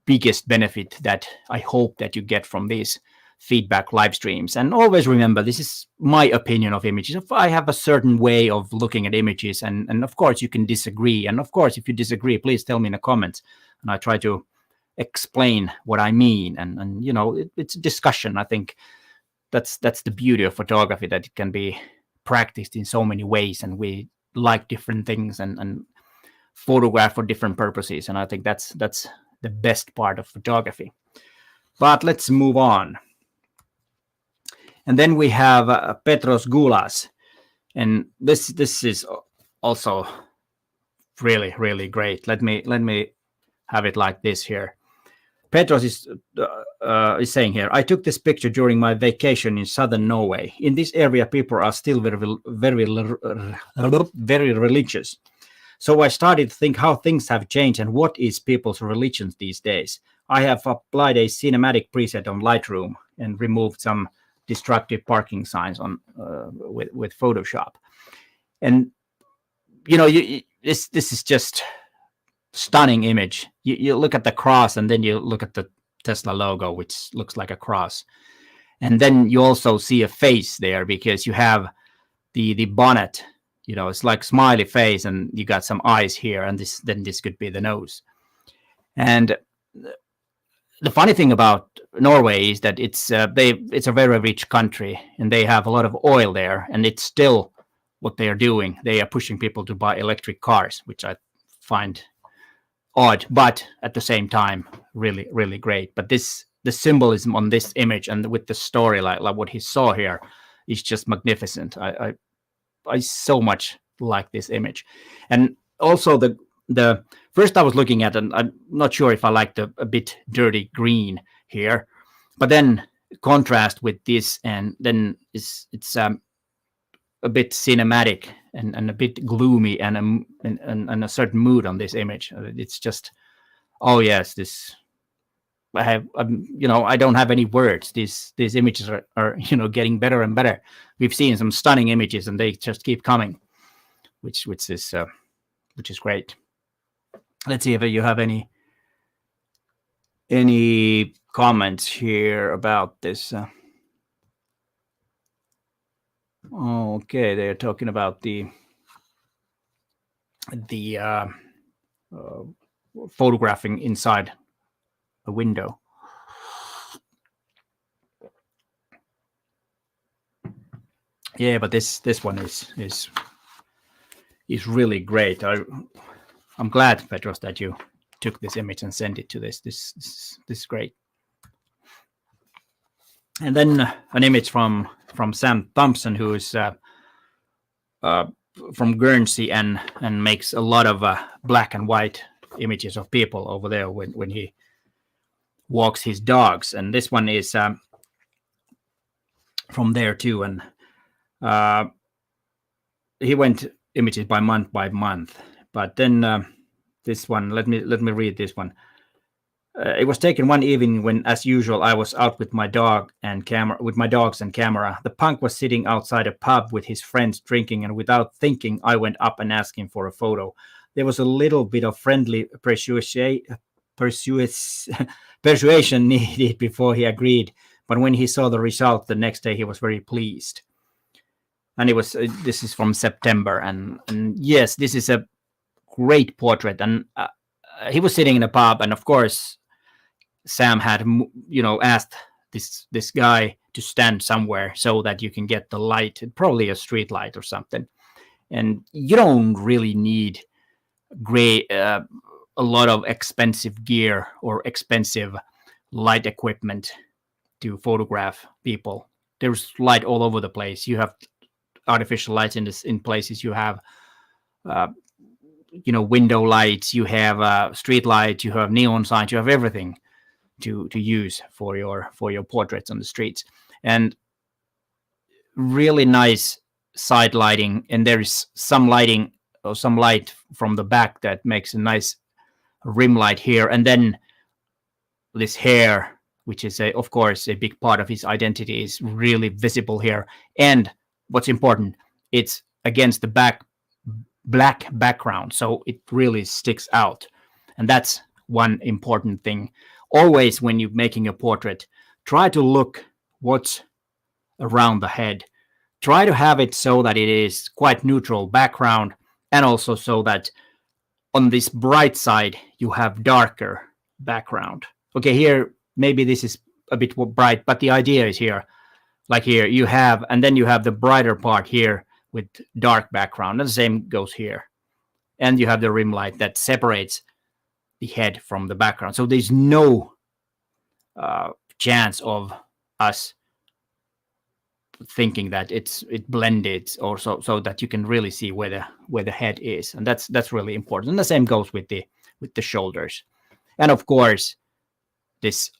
[SPEAKER 1] biggest benefit that I hope that you get from these feedback live streams. And always remember, this is my opinion of images. If I have a certain way of looking at images, and of course you can disagree, and of course if you disagree, please tell me in the comments, and I try to explain what I mean, and it's a discussion. I think that's the beauty of photography, that it can be practiced in so many ways, and we like different things and photograph for different purposes, and I think that's the best part of photography. But let's move on. And then we have Petros Gulas, and this is also really, really great. Let me have it like this here. Petros is saying here, I took this picture during my vacation in southern Norway. In this area, people are still very religious. So I started to think how things have changed and what is people's religions these days. I have applied a cinematic preset on Lightroom and removed some destructive parking signs on with Photoshop. And this is just stunning image. You look at the cross, and then you look at the Tesla logo, which looks like a cross, and then you also see a face there, because you have the bonnet. It's like smiley face, and you got some eyes here, and this could be the nose. And the funny thing about Norway is that it's a very rich country, and they have a lot of oil there, and it's still what they are doing. They are pushing people to buy electric cars, which I find odd, but at the same time really, really great. But the symbolism on this image, and with the story, like what he saw here, is just magnificent. I so much like this image. And also the first I was looking at, and I'm not sure if I liked a bit dirty green here, but then contrast with this, and then it's a bit cinematic and a bit gloomy, and a certain mood on this image. It's just, oh yes, this. I don't have any words. These images are getting better and better. We've seen some stunning images, and they just keep coming, which is great. Let's see if you have any comments here about this. Okay, they're talking about the photographing inside a window. Yeah, but this one is really great. I'm glad, Petros, that you took this image and sent it to this. This is great. And then an image from Sam Thompson, who is from Guernsey and makes a lot of black and white images of people over there when he walks his dogs. And this one is from there too. And he went images by month. But then this one, let me read this one. It was taken one evening when, as usual, I was out with my dogs and camera. The punk was sitting outside a pub with his friends drinking, and without thinking, I went up and asked him for a photo. There was a little bit of friendly persuasion needed before he agreed, but when he saw the result the next day, he was very pleased. And this is from September, and yes, this is a great portrait. And he was sitting in a pub, and of course, Sam had asked this guy to stand somewhere so that you can get the light, probably a street light or something. And you don't really need a lot of expensive gear or expensive light equipment to photograph people. There's light all over the place. You have artificial lights in places. You have window lights, you have street lights, you have neon signs, you have everything to use for your portraits on the streets. And really nice side lighting, and there is some lighting or some light from the back that makes a nice rim light here, and then this hair, which is of course a big part of his identity, is really visible here. And what's important, it's against the black background, so it really sticks out. And that's one important thing. Always when you're making a portrait, try to look what's around the head. Try to have it so that it is quite neutral background, and also so that on this bright side you have darker background. Okay, here maybe this is a bit bright, but the idea is here, like here you have, and then you have the brighter part here with dark background, and the same goes here. And you have the rim light that separates the head from the background. So there's no chance of us thinking that it blended, or so that you can really see where the head is. And that's really important. And the same goes with the shoulders. And of course, this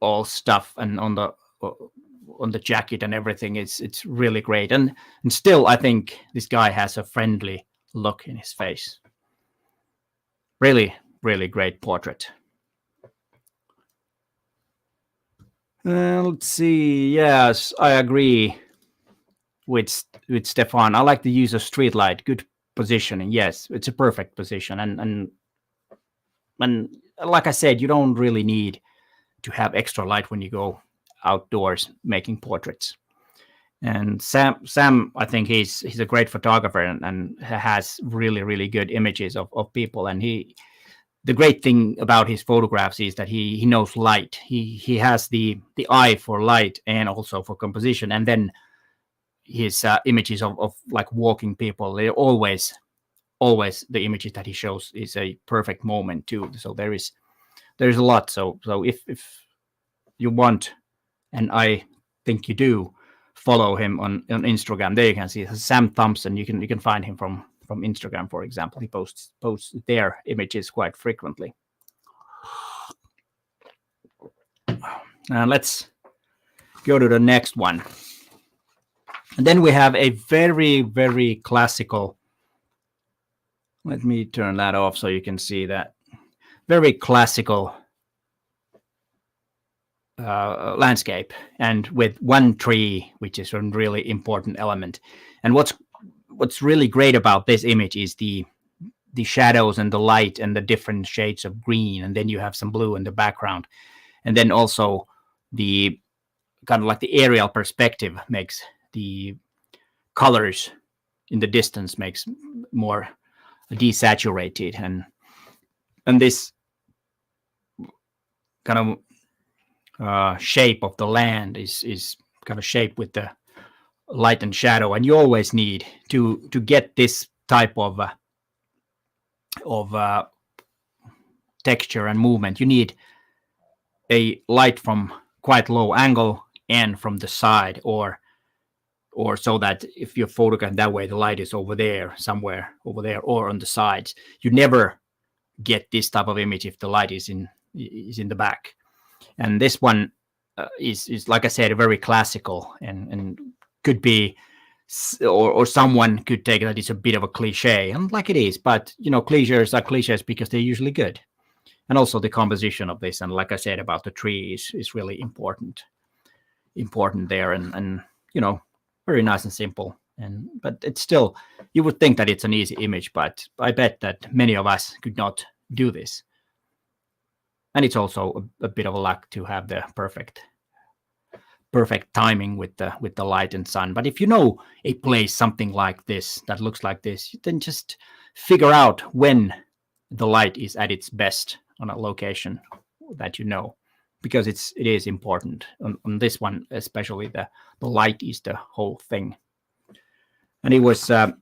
[SPEAKER 1] all stuff and on the jacket and everything, it's really great. And still, I think this guy has a friendly look in his face. Really, really great portrait. Let's see. Yes, I agree with Stefan. I like the use of street light. Good positioning. Yes, it's a perfect position. And like I said, you don't really need to have extra light when you go outdoors making portraits. And Sam, I think he's a great photographer and has really, really good images of people. And the great thing about his photographs is that he knows light. He has the eye for light and also for composition. And then his images of like walking people, they're always the images that he shows is a perfect moment too. So there's a lot. So if you want, and I think you do, follow him on Instagram. There you can see Sam Thompson. You can find him from Instagram, for example. He posts their images quite frequently. Let's go to the next one. And then we have a very, very classical. Let me turn that off so you can see that. Very classical landscape, and with one tree, which is a really important element. And what's really great about this image is the shadows and the light and the different shades of green, and then you have some blue in the background, and then also the kind of like the aerial perspective makes the colors in the distance makes more desaturated, and this kind of shape of the land is kind of shaped with the light and shadow, and you always need to get this type of texture and movement. You need a light from quite low angle and from the side, or so that if you photograph that way, the light is over there, somewhere over there, or on the sides. You never get this type of image if the light is in the back. And this one is like I said, very classical, and could be, or someone could take that it's a bit of a cliche, and like it is. But cliches are cliches because they're usually good. And also the composition of this, and like I said about the tree, is really important there, and very nice and simple. But it's still, you would think that it's an easy image, but I bet that many of us could not do this. And it's also a bit of a luck to have the perfect timing with the light and sun. But if you know a place, something like this, that looks like this, you then just figure out when the light is at its best on a location that you know. because it is important on this one, especially the light is the whole thing. And it was a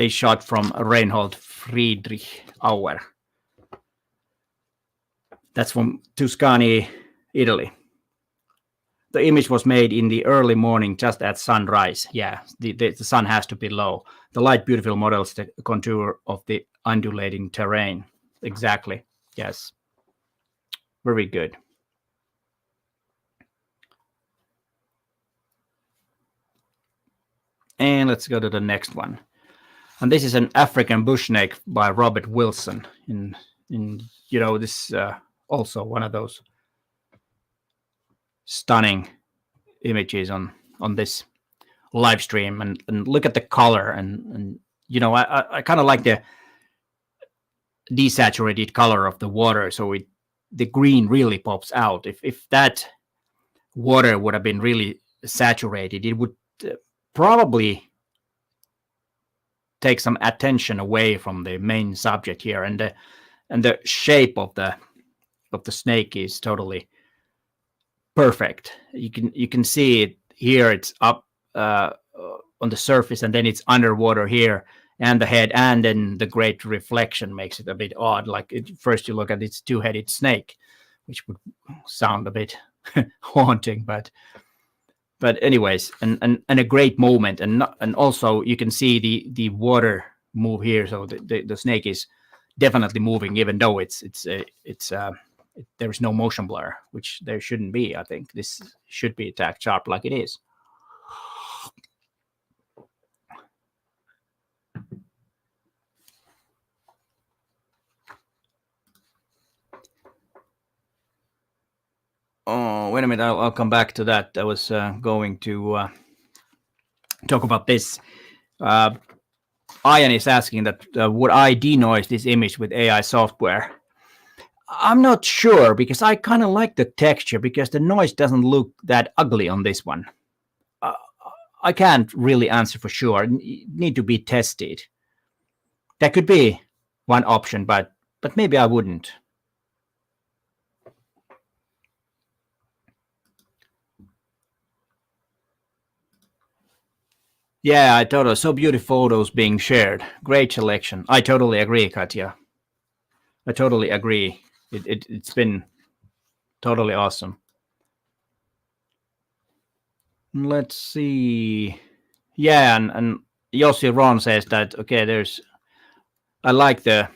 [SPEAKER 1] shot from Reinhold Friedrich hour. That's from Tuscany, Italy. The image was made in the early morning, just at sunrise. Yeah, the sun has to be low. The light beautiful models the contour of the undulating terrain. Exactly. Yes. Very good. And let's go to the next one. And this is an African bush snake by Robert Wilson. In this also one of those stunning images on this live stream, and look at the color, and I kind of like the desaturated color of the water, so the green really pops out. If that water would have been really saturated, it would probably take some attention away from the main subject here, and the shape of the snake is totally perfect. You can see it here. It's up on the surface, and then it's underwater here, and the head, and then the great reflection makes it a bit odd. Like first you look at its two-headed snake, which would sound a bit haunting, but anyways, and a great moment, and also you can see the water move here, so the snake is definitely moving, even though there's no motion blur, which there shouldn't be. I think this should be tacked sharp like it is. Oh, wait a minute. I'll come back to that. I was going to talk about this. Ian is asking that would I denoise this image with AI software? I'm not sure, because I kind of like the texture, because the noise doesn't look that ugly on this one. I can't really answer for sure. It need to be tested. That could be one option, but maybe I wouldn't. Yeah, I totally. So beautiful photos being shared. Great selection. I totally agree, Katja. I totally agree. It's been totally awesome. Let's see. Yeah, and Yossi Ron says that, okay, I like the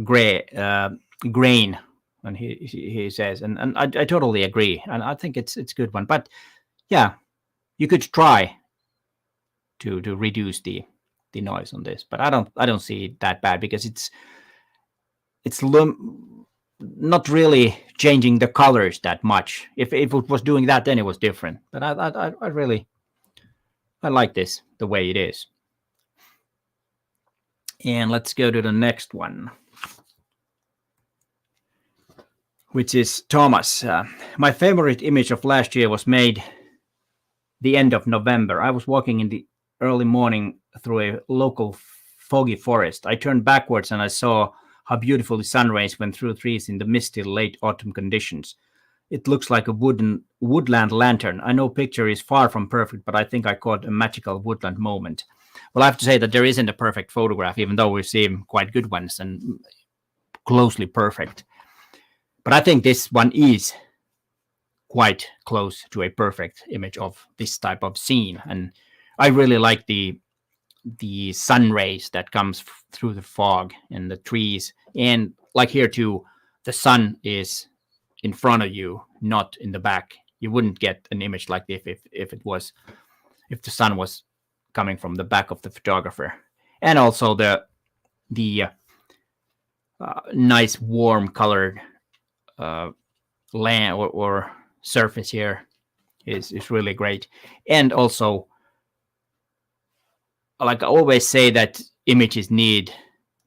[SPEAKER 1] grain, and he says, and I totally agree, and I think it's a good one. But yeah, you could try to reduce the noise on this, but I don't see it that bad, because it's not really changing the colors that much. If it was doing that, then it was different. But I really like this the way it is. And let's go to the next one, which is Thomas. My favorite image of last year was made the end of November. I was walking in the early morning through a local foggy forest. I turned backwards and I saw how beautiful the sun rays went through trees in the misty late autumn conditions. It looks like a woodland lantern. I know picture is far from perfect, but I think I caught a magical woodland moment. Well, I have to say that there isn't a perfect photograph, even though we've seen quite good ones and closely perfect. But I think this one is quite close to a perfect image of this type of scene. And I really like the sun rays that comes through the fog and the trees. And like here too, the sun is in front of you, not in the back. You wouldn't get an image like this if the sun was coming from the back of the photographer. And also the nice warm colored land or surface here is really great. And also, like I always say, that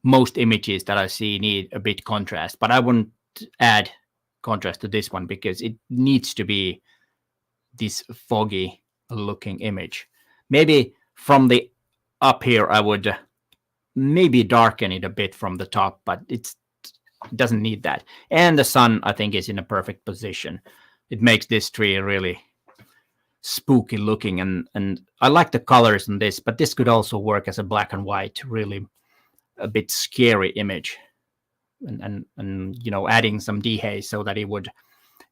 [SPEAKER 1] most images that I see need a bit contrast, but I wouldn't add contrast to this one because it needs to be this foggy looking image. Maybe from the up here I would maybe darken it a bit from the top, but It doesn't need that. And the sun, I think, is in a perfect position. It makes this tree really spooky looking, and I like the colors in this, but this could also work as a black and white, really a bit scary image, and you know, adding some dehaze so that it would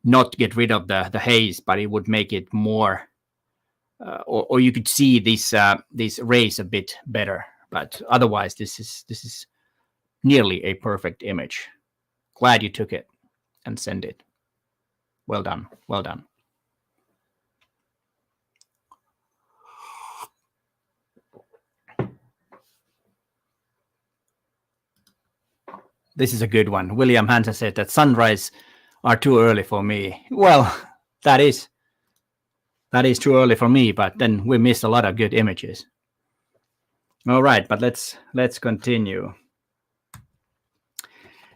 [SPEAKER 1] not get rid of the haze, but it would make it more, or you could see these rays a bit better. But otherwise, this is nearly a perfect image. Glad you took it and sent it. Well done, well done. This is a good one. William Hansen said that sunrise are too early for me. Well, that is too early for me, but then we missed a lot of good images. All right, but let's continue.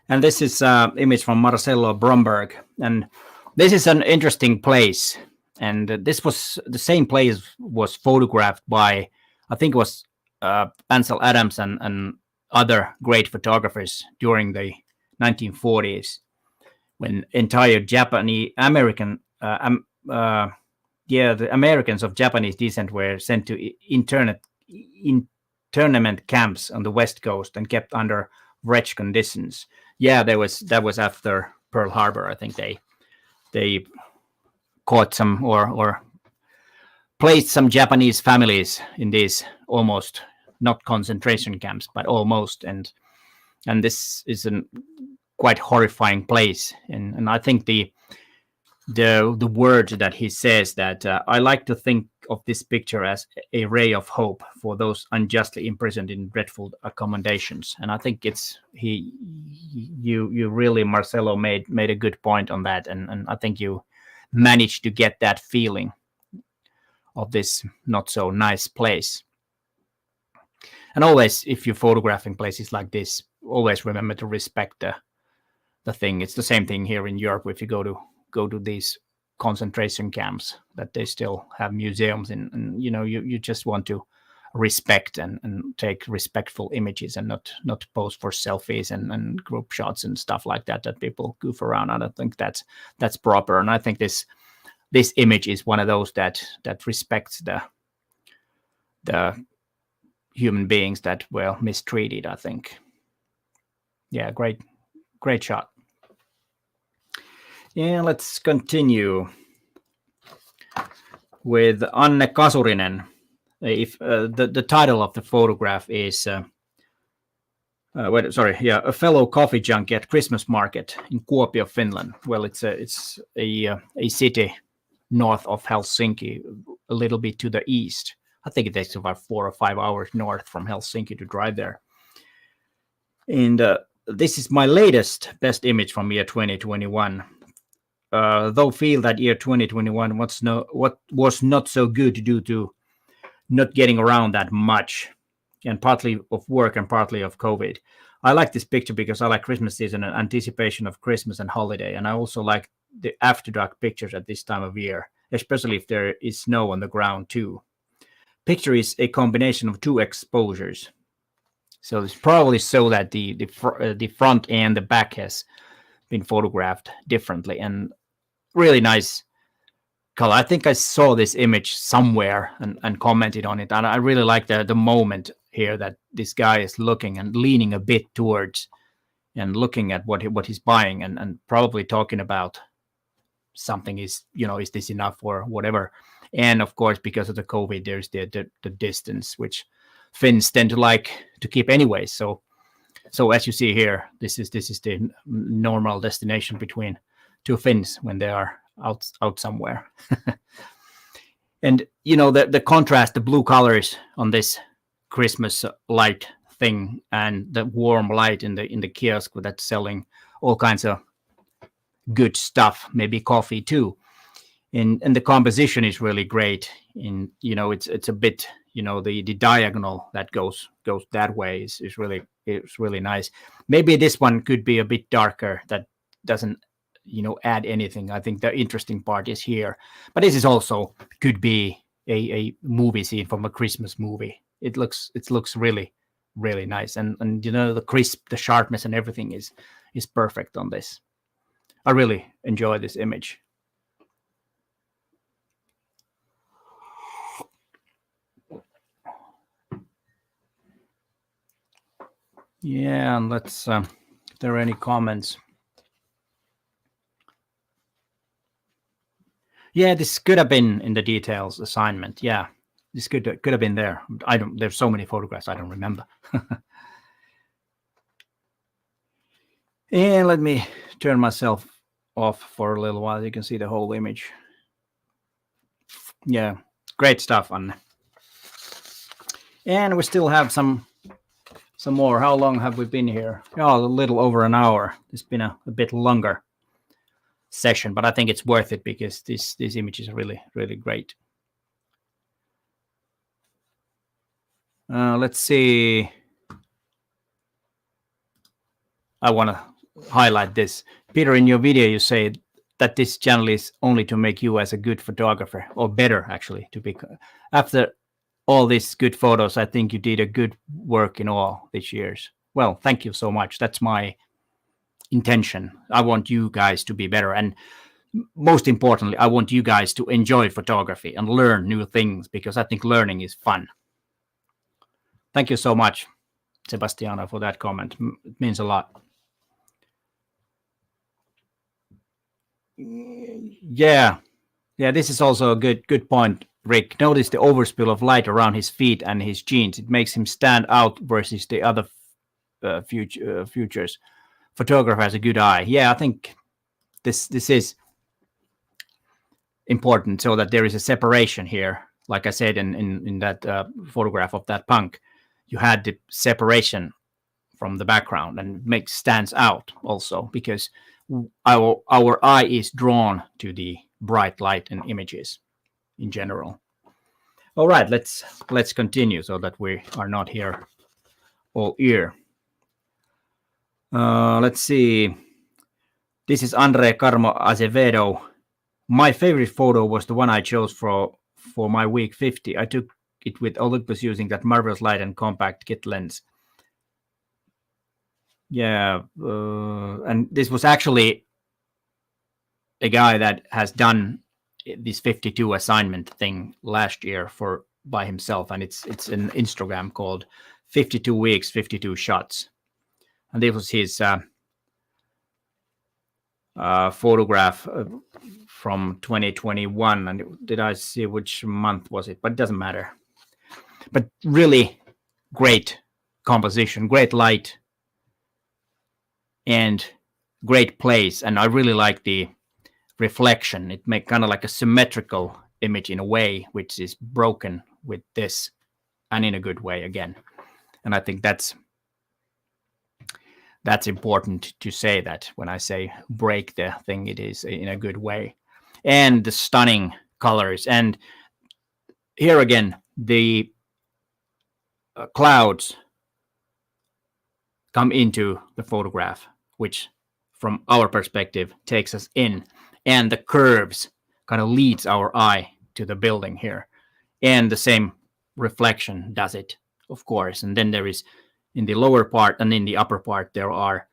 [SPEAKER 1] And this is an image from Marcelo Bromberg, and this is an interesting place. And this was the same place was photographed by, I think it was Ansel Adams and other great photographers during the 1940s, when entire Japanese American the Americans of Japanese descent were sent to internment camps on the West Coast and kept under wretched conditions. Yeah, that was after Pearl Harbor. I think they caught some or placed some Japanese families in these almost not concentration camps, but almost, and this is a quite horrifying place. And I think the word that he says that I like to think of this picture as a ray of hope for those unjustly imprisoned in dreadful accommodations. And I think it's you really, Marcelo, made a good point on that, and I think you managed to get that feeling of this not so nice place. And always, if you're photographing places like this, always remember to respect the thing. It's the same thing here in Europe. If you go to these concentration camps, that they still have museums, and you know, you just want to respect and take respectful images, and not pose for selfies and group shots and stuff like that people goof around. I don't think that's proper. And I think this image is one of those that respects the human beings that were mistreated, I think. Yeah, great shot. Yeah, let's continue with Anne Kasurinen. If the title of the photograph is a fellow coffee junkie at Christmas market in Kuopio, Finland. Well, it's a city north of Helsinki, a little bit to the east. I think it takes about 4 or 5 hours north from Helsinki to drive there. And this is my latest best image from year 2021. Though feel that year 2021 was not so good due to not getting around that much, and partly of work and partly of COVID. I like this picture because I like Christmas season and anticipation of Christmas and holiday, and I also like the after dark pictures at this time of year, especially if there is snow on the ground too. Picture is a combination of two exposures, so it's probably so that the front and the back has been photographed differently, and really nice color. I think I saw this image somewhere and commented on it, and I really like the moment here that this guy is looking and leaning a bit towards and looking at what he's buying, and probably talking about something, is this enough or whatever. And of course, because of the COVID, there's the distance, which Finns tend to like to keep anyway. So as you see here, this is the normal destination between two Finns when they are out somewhere. And the contrast, the blue colors on this Christmas light thing, and the warm light in the kiosk that's selling all kinds of good stuff, maybe coffee too. And the composition is really great. In it's a bit, the diagonal that goes that way is really nice. Maybe this one could be a bit darker. That doesn't add anything. I think the interesting part is here. But this is also could be a movie scene from a Christmas movie. It looks really, really nice. And the crisp, the sharpness and everything is is perfect on this. I really enjoy this image. Yeah, and let's, if there are any comments. Yeah, this could have been in the details assignment. Yeah, this could have been there. There's so many photographs, I don't remember. And let me turn myself off for a little while. You can see the whole image. Yeah, great stuff, Anne. And we still have some more. How long have we been here? Oh, a little over an hour. It's been a bit longer session, but I think it's worth it because these images are really, really great. Let's see. I want to highlight this. Peter, in your video, you say that this channel is only to make you as a good photographer, or better, actually, to be. After all these good photos, I think you did a good work in all these years. Well, thank you so much. That's my intention. I want you guys to be better. And most importantly, I want you guys to enjoy photography and learn new things, because I think learning is fun. Thank you so much, Sebastiano, for that comment. It means a lot. Yeah, this is also a good point, Rick. Notice the overspill of light around his feet and his jeans. It makes him stand out versus the other futures. Photographer has a good eye. Yeah, I think this is important, so that there is a separation here. Like I said in that photograph of that punk, you had the separation from the background, and it stands out also because our eye is drawn to the bright light and images in general. All right, let's continue so that we are not here all ear. Let's see. This is Andre Carmo Azevedo. My favorite photo was the one I chose for my week 50. I took it with Olympus using that marvelous light and compact kit lens. Yeah, and this was actually a guy that has done this 52 assignment thing last year by himself, and it's an Instagram called 52 weeks 52 shots, and this was his photograph from 2021. And did I see which month was it? But it doesn't matter. But really great composition, great light, and great place. And I really like the reflection. It makes kind of like a symmetrical image in a way, which is broken with this, and in a good way again. And I think that's important to say, that when I say break the thing, it is in a good way. And the stunning colors. And here again, the clouds come into the photograph, which from our perspective takes us in, and the curves kind of leads our eye to the building here, and the same reflection does it, of course. And then there is, in the lower part and in the upper part, there are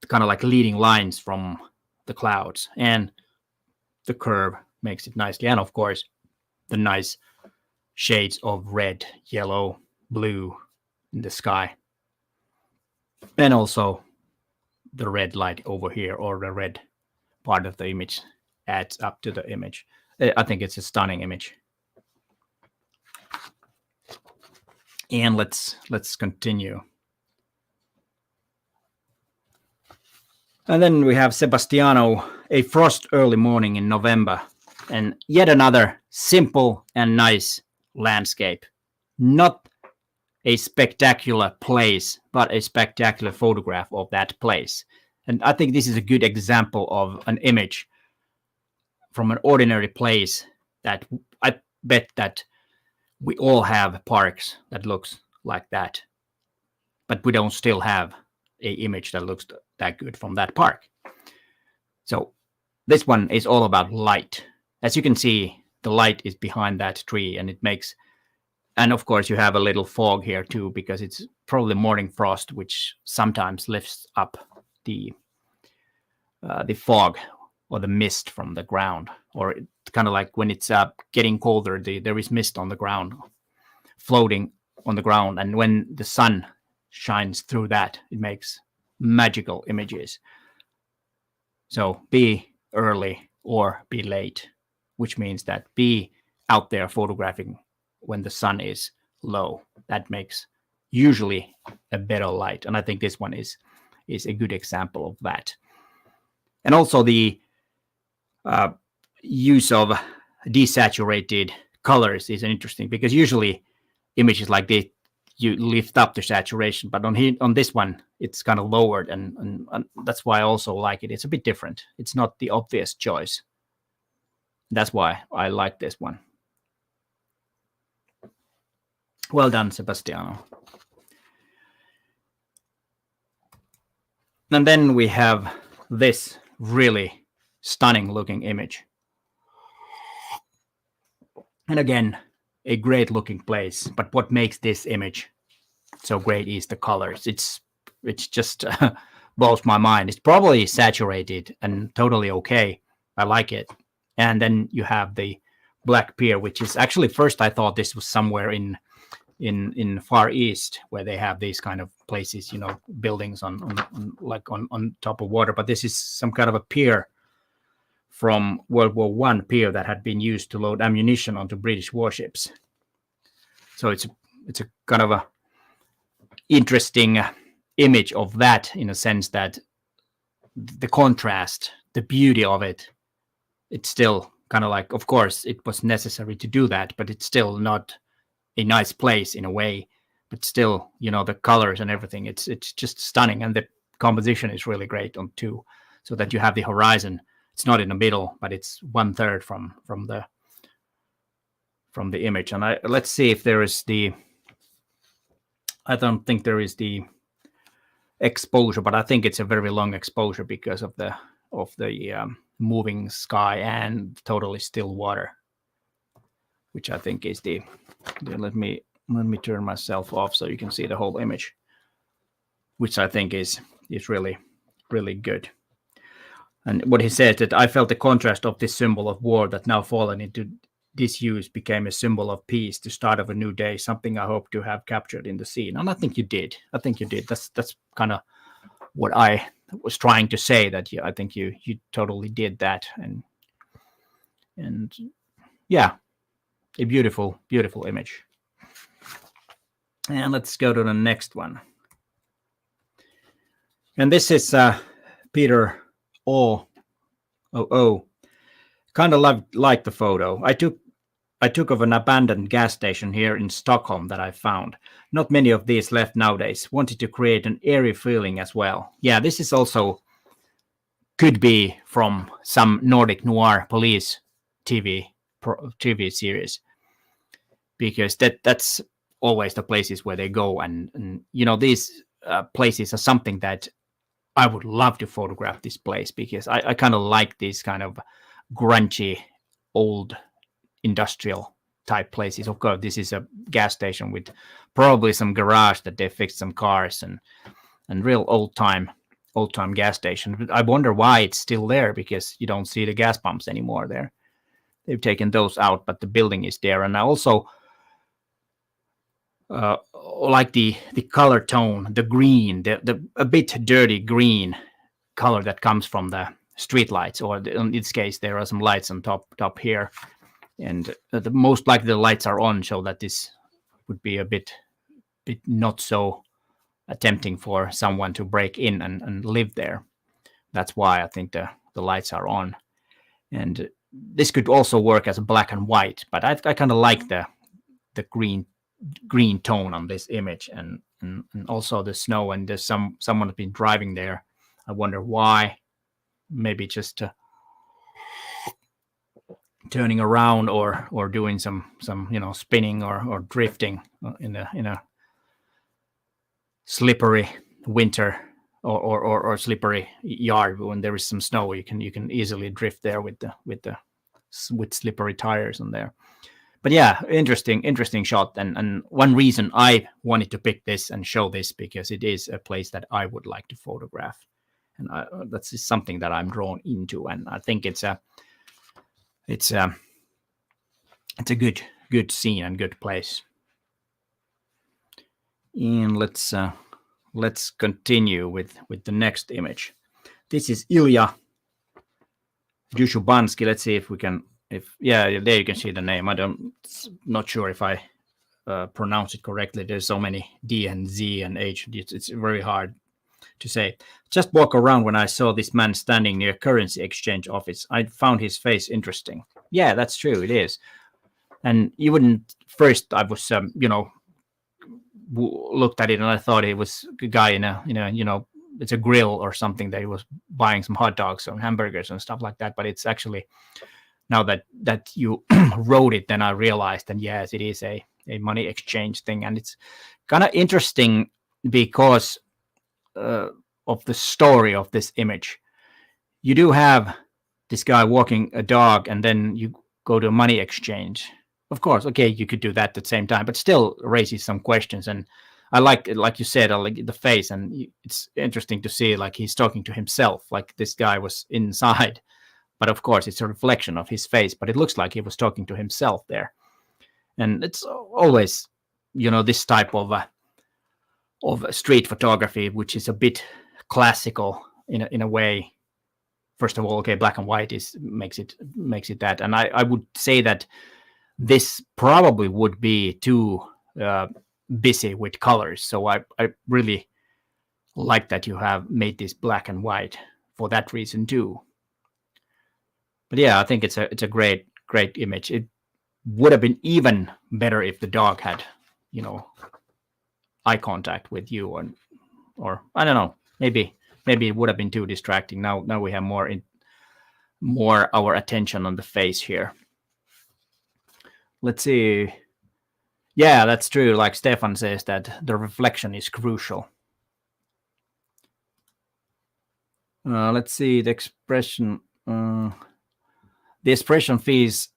[SPEAKER 1] kind of like leading lines from the clouds, and the curve makes it nicely. And of course, the nice shades of red, yellow, blue in the sky, and also the red light over here, or the red part of the image adds up to the image. I think it's a stunning image. And let's continue. And then we have Sebastiano, a frost early morning in November, and yet another simple and nice landscape. Not a spectacular place, but a spectacular photograph of that place. And I think this is a good example of an image from an ordinary place that I bet that we all have parks that looks like that, but we don't still have a image that looks that good from that park. So this one is all about light. As you can see, the light is behind that tree, and it makes, and of course you have a little fog here too, because it's probably morning frost, which sometimes lifts up the fog or the mist from the ground, or kind of like when it's getting colder, there is mist on the ground, floating on the ground, and when the sun shines through that, it makes magical images. So be early or be late, which means that be out there photographing when the sun is low. That makes usually a better light, and I think this one is a good example of that. And also the use of desaturated colors is interesting, because usually images like this, you lift up the saturation, but on this one it's kind of lowered, and that's why I also like it. It's a bit different. It's not the obvious choice. That's why I like this one. Well done, Sebastiano. And then we have this really stunning looking image. And again, a great looking place. But what makes this image so great is the colors. It's just blows my mind. It's probably saturated and totally okay. I like it. And then you have the Black Pier, which is actually, first I thought this was somewhere in Far East, where they have these kind of places, buildings on top of water. But this is some kind of a pier from World War I, pier that had been used to load ammunition onto British warships. So it's a kind of a interesting image of that, in a sense that the contrast, the beauty of it, it's still kind of like, of course it was necessary to do that, but it's still not a nice place in a way, but still, the colors and everything, it's just stunning. And the composition is really great on two, so that you have the horizon. It's not in the middle, but it's 1/3 from the image. And let's see if there is I don't think there is the exposure, but I think it's a very long exposure because of the moving sky and totally still water, which I think is let me turn myself off so you can see the whole image, which I think is really, really good. And what he says, that I felt the contrast of this symbol of war that now fallen into disuse became a symbol of peace, the start of a new day, something I hope to have captured in the scene. And I think you did. That's kind of what I was trying to say, that I think you totally did that. And yeah, a beautiful, beautiful image. And let's go to the next one. And this is Peter O. Kind of like the photo I took of an abandoned gas station here in Stockholm that I found. Not many of these left nowadays. Wanted to create an eerie feeling as well. Yeah, this is also could be from some Nordic noir police TV series, because that's always the places where they go, and these places are something that I would love to photograph this place, because I kind of like these kind of grungy old industrial type places. Of course, this is a gas station with probably some garage that they fixed some cars and real old time gas station. But I wonder why it's still there, because you don't see the gas pumps anymore there. They've taken those out, but the building is there. And I also like the color tone, the green, the a bit dirty green color that comes from the street lights, or in this case there are some lights on top here, and the most likely the lights are on, so that this would be a bit not so tempting for someone to break in and live there. That's why I think the lights are on. And this could also work as a black and white, but I kind of like the green tone on this image, and also the snow, and there's someone has been driving there. I wonder why. Maybe just turning around or doing some spinning or drifting in a slippery winter or slippery yard. When there is some snow, you can easily drift there with slippery tires on there. But yeah, interesting shot. And one reason I wanted to pick this and show this, because it is a place that I would like to photograph. and that's just something that I'm drawn into, and I think it's a good scene and good place. And let's continue with the next image. This is Ilya Dushubansky. Let's see if we can. There you can see the name. Not sure if I pronounce it correctly. There's so many D and Z and H. It's very hard to say. Just walk around when I saw this man standing near currency exchange office. I found his face interesting. Yeah, that's true. It is. And you wouldn't. First, I was looked at it and I thought it was a guy in a it's a grill or something that he was buying some hot dogs or hamburgers and stuff like that. But it's actually, now that you wrote it, then I realized, and yes, it is a money exchange thing, and it's kind of interesting because of the story of this image. You do have this guy walking a dog, and then you go to a money exchange. Of course, okay, you could do that at the same time, but still raises some questions. And I like you said, I like the face, and it's interesting to see, like, he's talking to himself, like this guy was inside, but of course it's a reflection of his face, but it looks like he was talking to himself there. And it's always, this type of street photography, which is a bit classical in a way. First of all, okay, black and white makes it that, and I would say that this probably would be too busy with colors. So I really like that you have made this black and white for that reason too. But yeah, I think it's a great image. It would have been even better if the dog had, eye contact with you, or I don't know, maybe it would have been too distracting. Now we have more our attention on the face here. Let's see. Yeah, that's true. Like Stefan says, that the reflection is crucial. Let's see the expression. The expression feels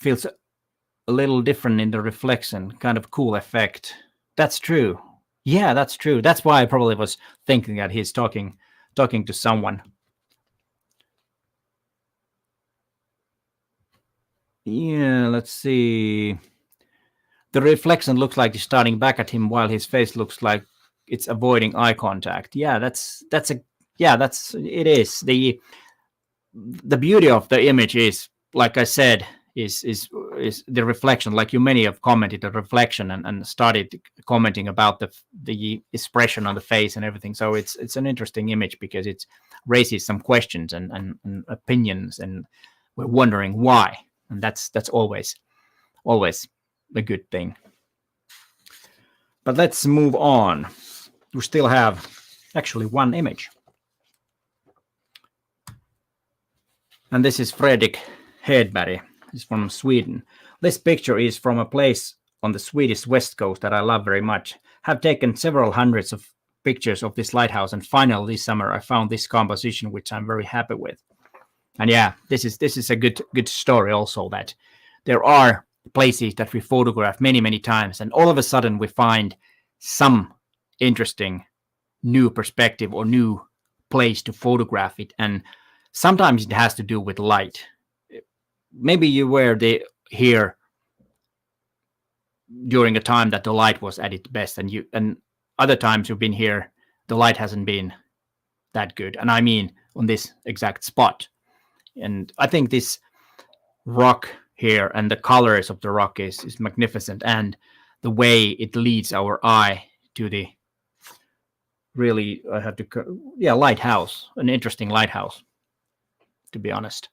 [SPEAKER 1] a little different in the reflection. Kind of cool effect. That's true. Yeah, that's true. That's why I probably was thinking that he's talking to someone. Yeah, let's see. The reflection looks like it's starting back at him, while his face looks like it's avoiding eye contact. Yeah, it is. The beauty of the image is, like I said, is the reflection. Like many have commented the reflection and started commenting about the expression on the face and everything. So it's an interesting image because it raises some questions and opinions, and we're wondering why. And that's always a good thing. But let's move on. We still have actually one image. And this is Frederick Hedberg. He's from Sweden. This picture is from a place on the Swedish west coast that I love very much. Have taken several hundreds of pictures of this lighthouse, and finally this summer I found this composition, which I'm very happy with. And yeah, this is a good story also, that there are places that we photograph many times, and all of a sudden we find some interesting new perspective or new place to photograph it. And sometimes it has to do with light. Maybe you were here during a time that the light was at its best, and other times you've been here, the light hasn't been that good. And I mean on this exact spot. And I think this rock here and the colors of the rock is magnificent, and the way it leads our eye to the lighthouse, an interesting lighthouse, to be honest.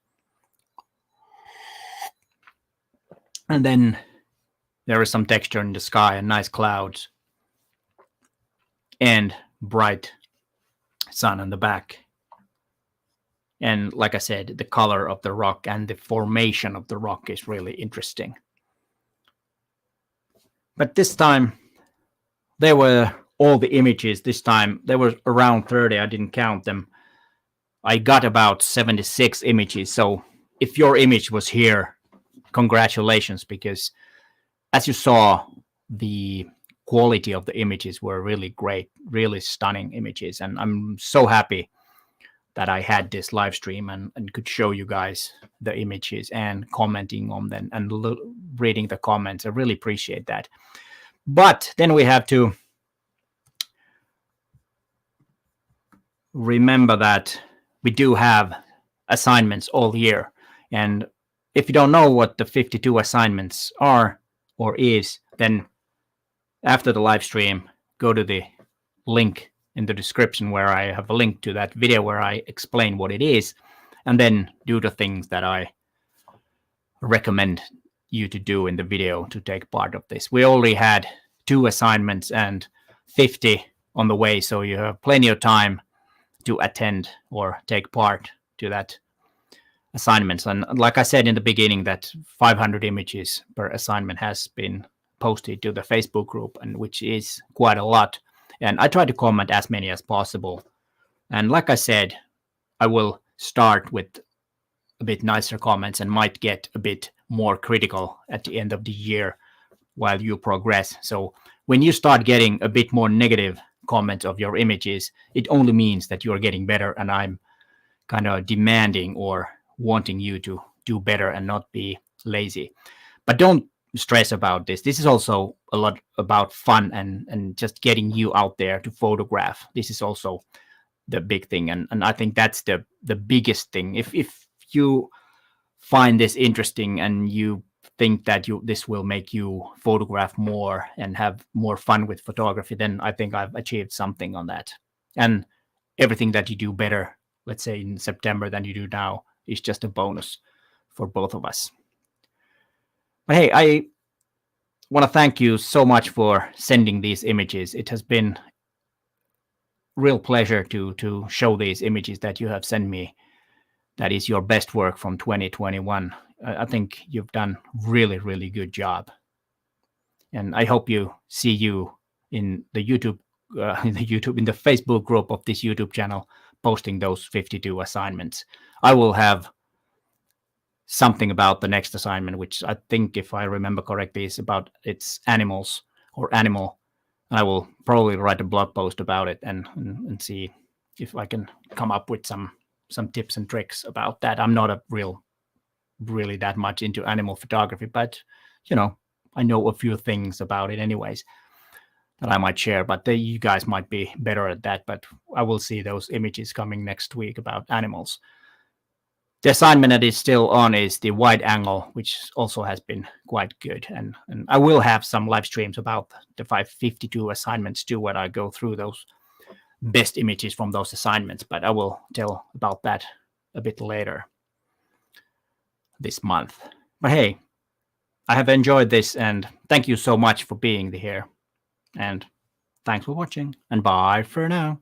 [SPEAKER 1] And then there is some texture in the sky and nice clouds and bright sun on the back. And like I said, the color of the rock and the formation of the rock is really interesting. But this time, there were all the images. This time, there were around 30. I didn't count them. I got about 76 images. So if your image was here, congratulations, because as you saw, the quality of the images were really great, really stunning images. And I'm so happy that I had this live stream and could show you guys the images and commenting on them and reading the comments. I really appreciate that. But then we have to remember that we do have assignments all year. And if you don't know what the 52 assignments are or is, then after the live stream, go to the link in the description where I have a link to that video where I explain what it is, and then do the things that I recommend you to do in the video to take part of this. We already had 2 assignments and 50 on the way, so you have plenty of time to attend or take part to that assignments. And like I said in the beginning, that 500 images per assignment has been posted to the Facebook group, and which is quite a lot. And I try to comment as many as possible. And like I said, I will start with a bit nicer comments and might get a bit more critical at the end of the year while you progress. So when you start getting a bit more negative comments of your images, it only means that you're getting better, and I'm kind of demanding or wanting you to do better and not be lazy. But don't stress about this. This is also a lot about fun and just getting you out there to photograph. This is also the big thing, and I think that's the biggest thing. If you find this interesting and you think that this will make you photograph more and have more fun with photography, then I think I've achieved something on that. And everything that you do better, let's say in September, than you do now, is just a bonus for both of us. But hey, I want to thank you so much for sending these images. It has been real pleasure to show these images that you have sent me. That is your best work from 2021. I think you've done really, really good job. And I hope you see you in the YouTube, in the Facebook group of this YouTube channel, posting those 52 assignments. I will have something about the next assignment, which I think, if I remember correctly, is about its animals or animal. I will probably write a blog post about it and see if I can come up with some tips and tricks about that. I'm not really that much into animal photography, but I know a few things about it anyways that I might share, but you guys might be better at that. But I will see those images coming next week about animals. The assignment that is still on is the wide angle, which also has been quite good. And I will have some live streams about the 552 assignments too, where I go through those best images from those assignments. But I will tell about that a bit later this month. But hey, I have enjoyed this, and thank you so much for being here. And thanks for watching, and bye for now.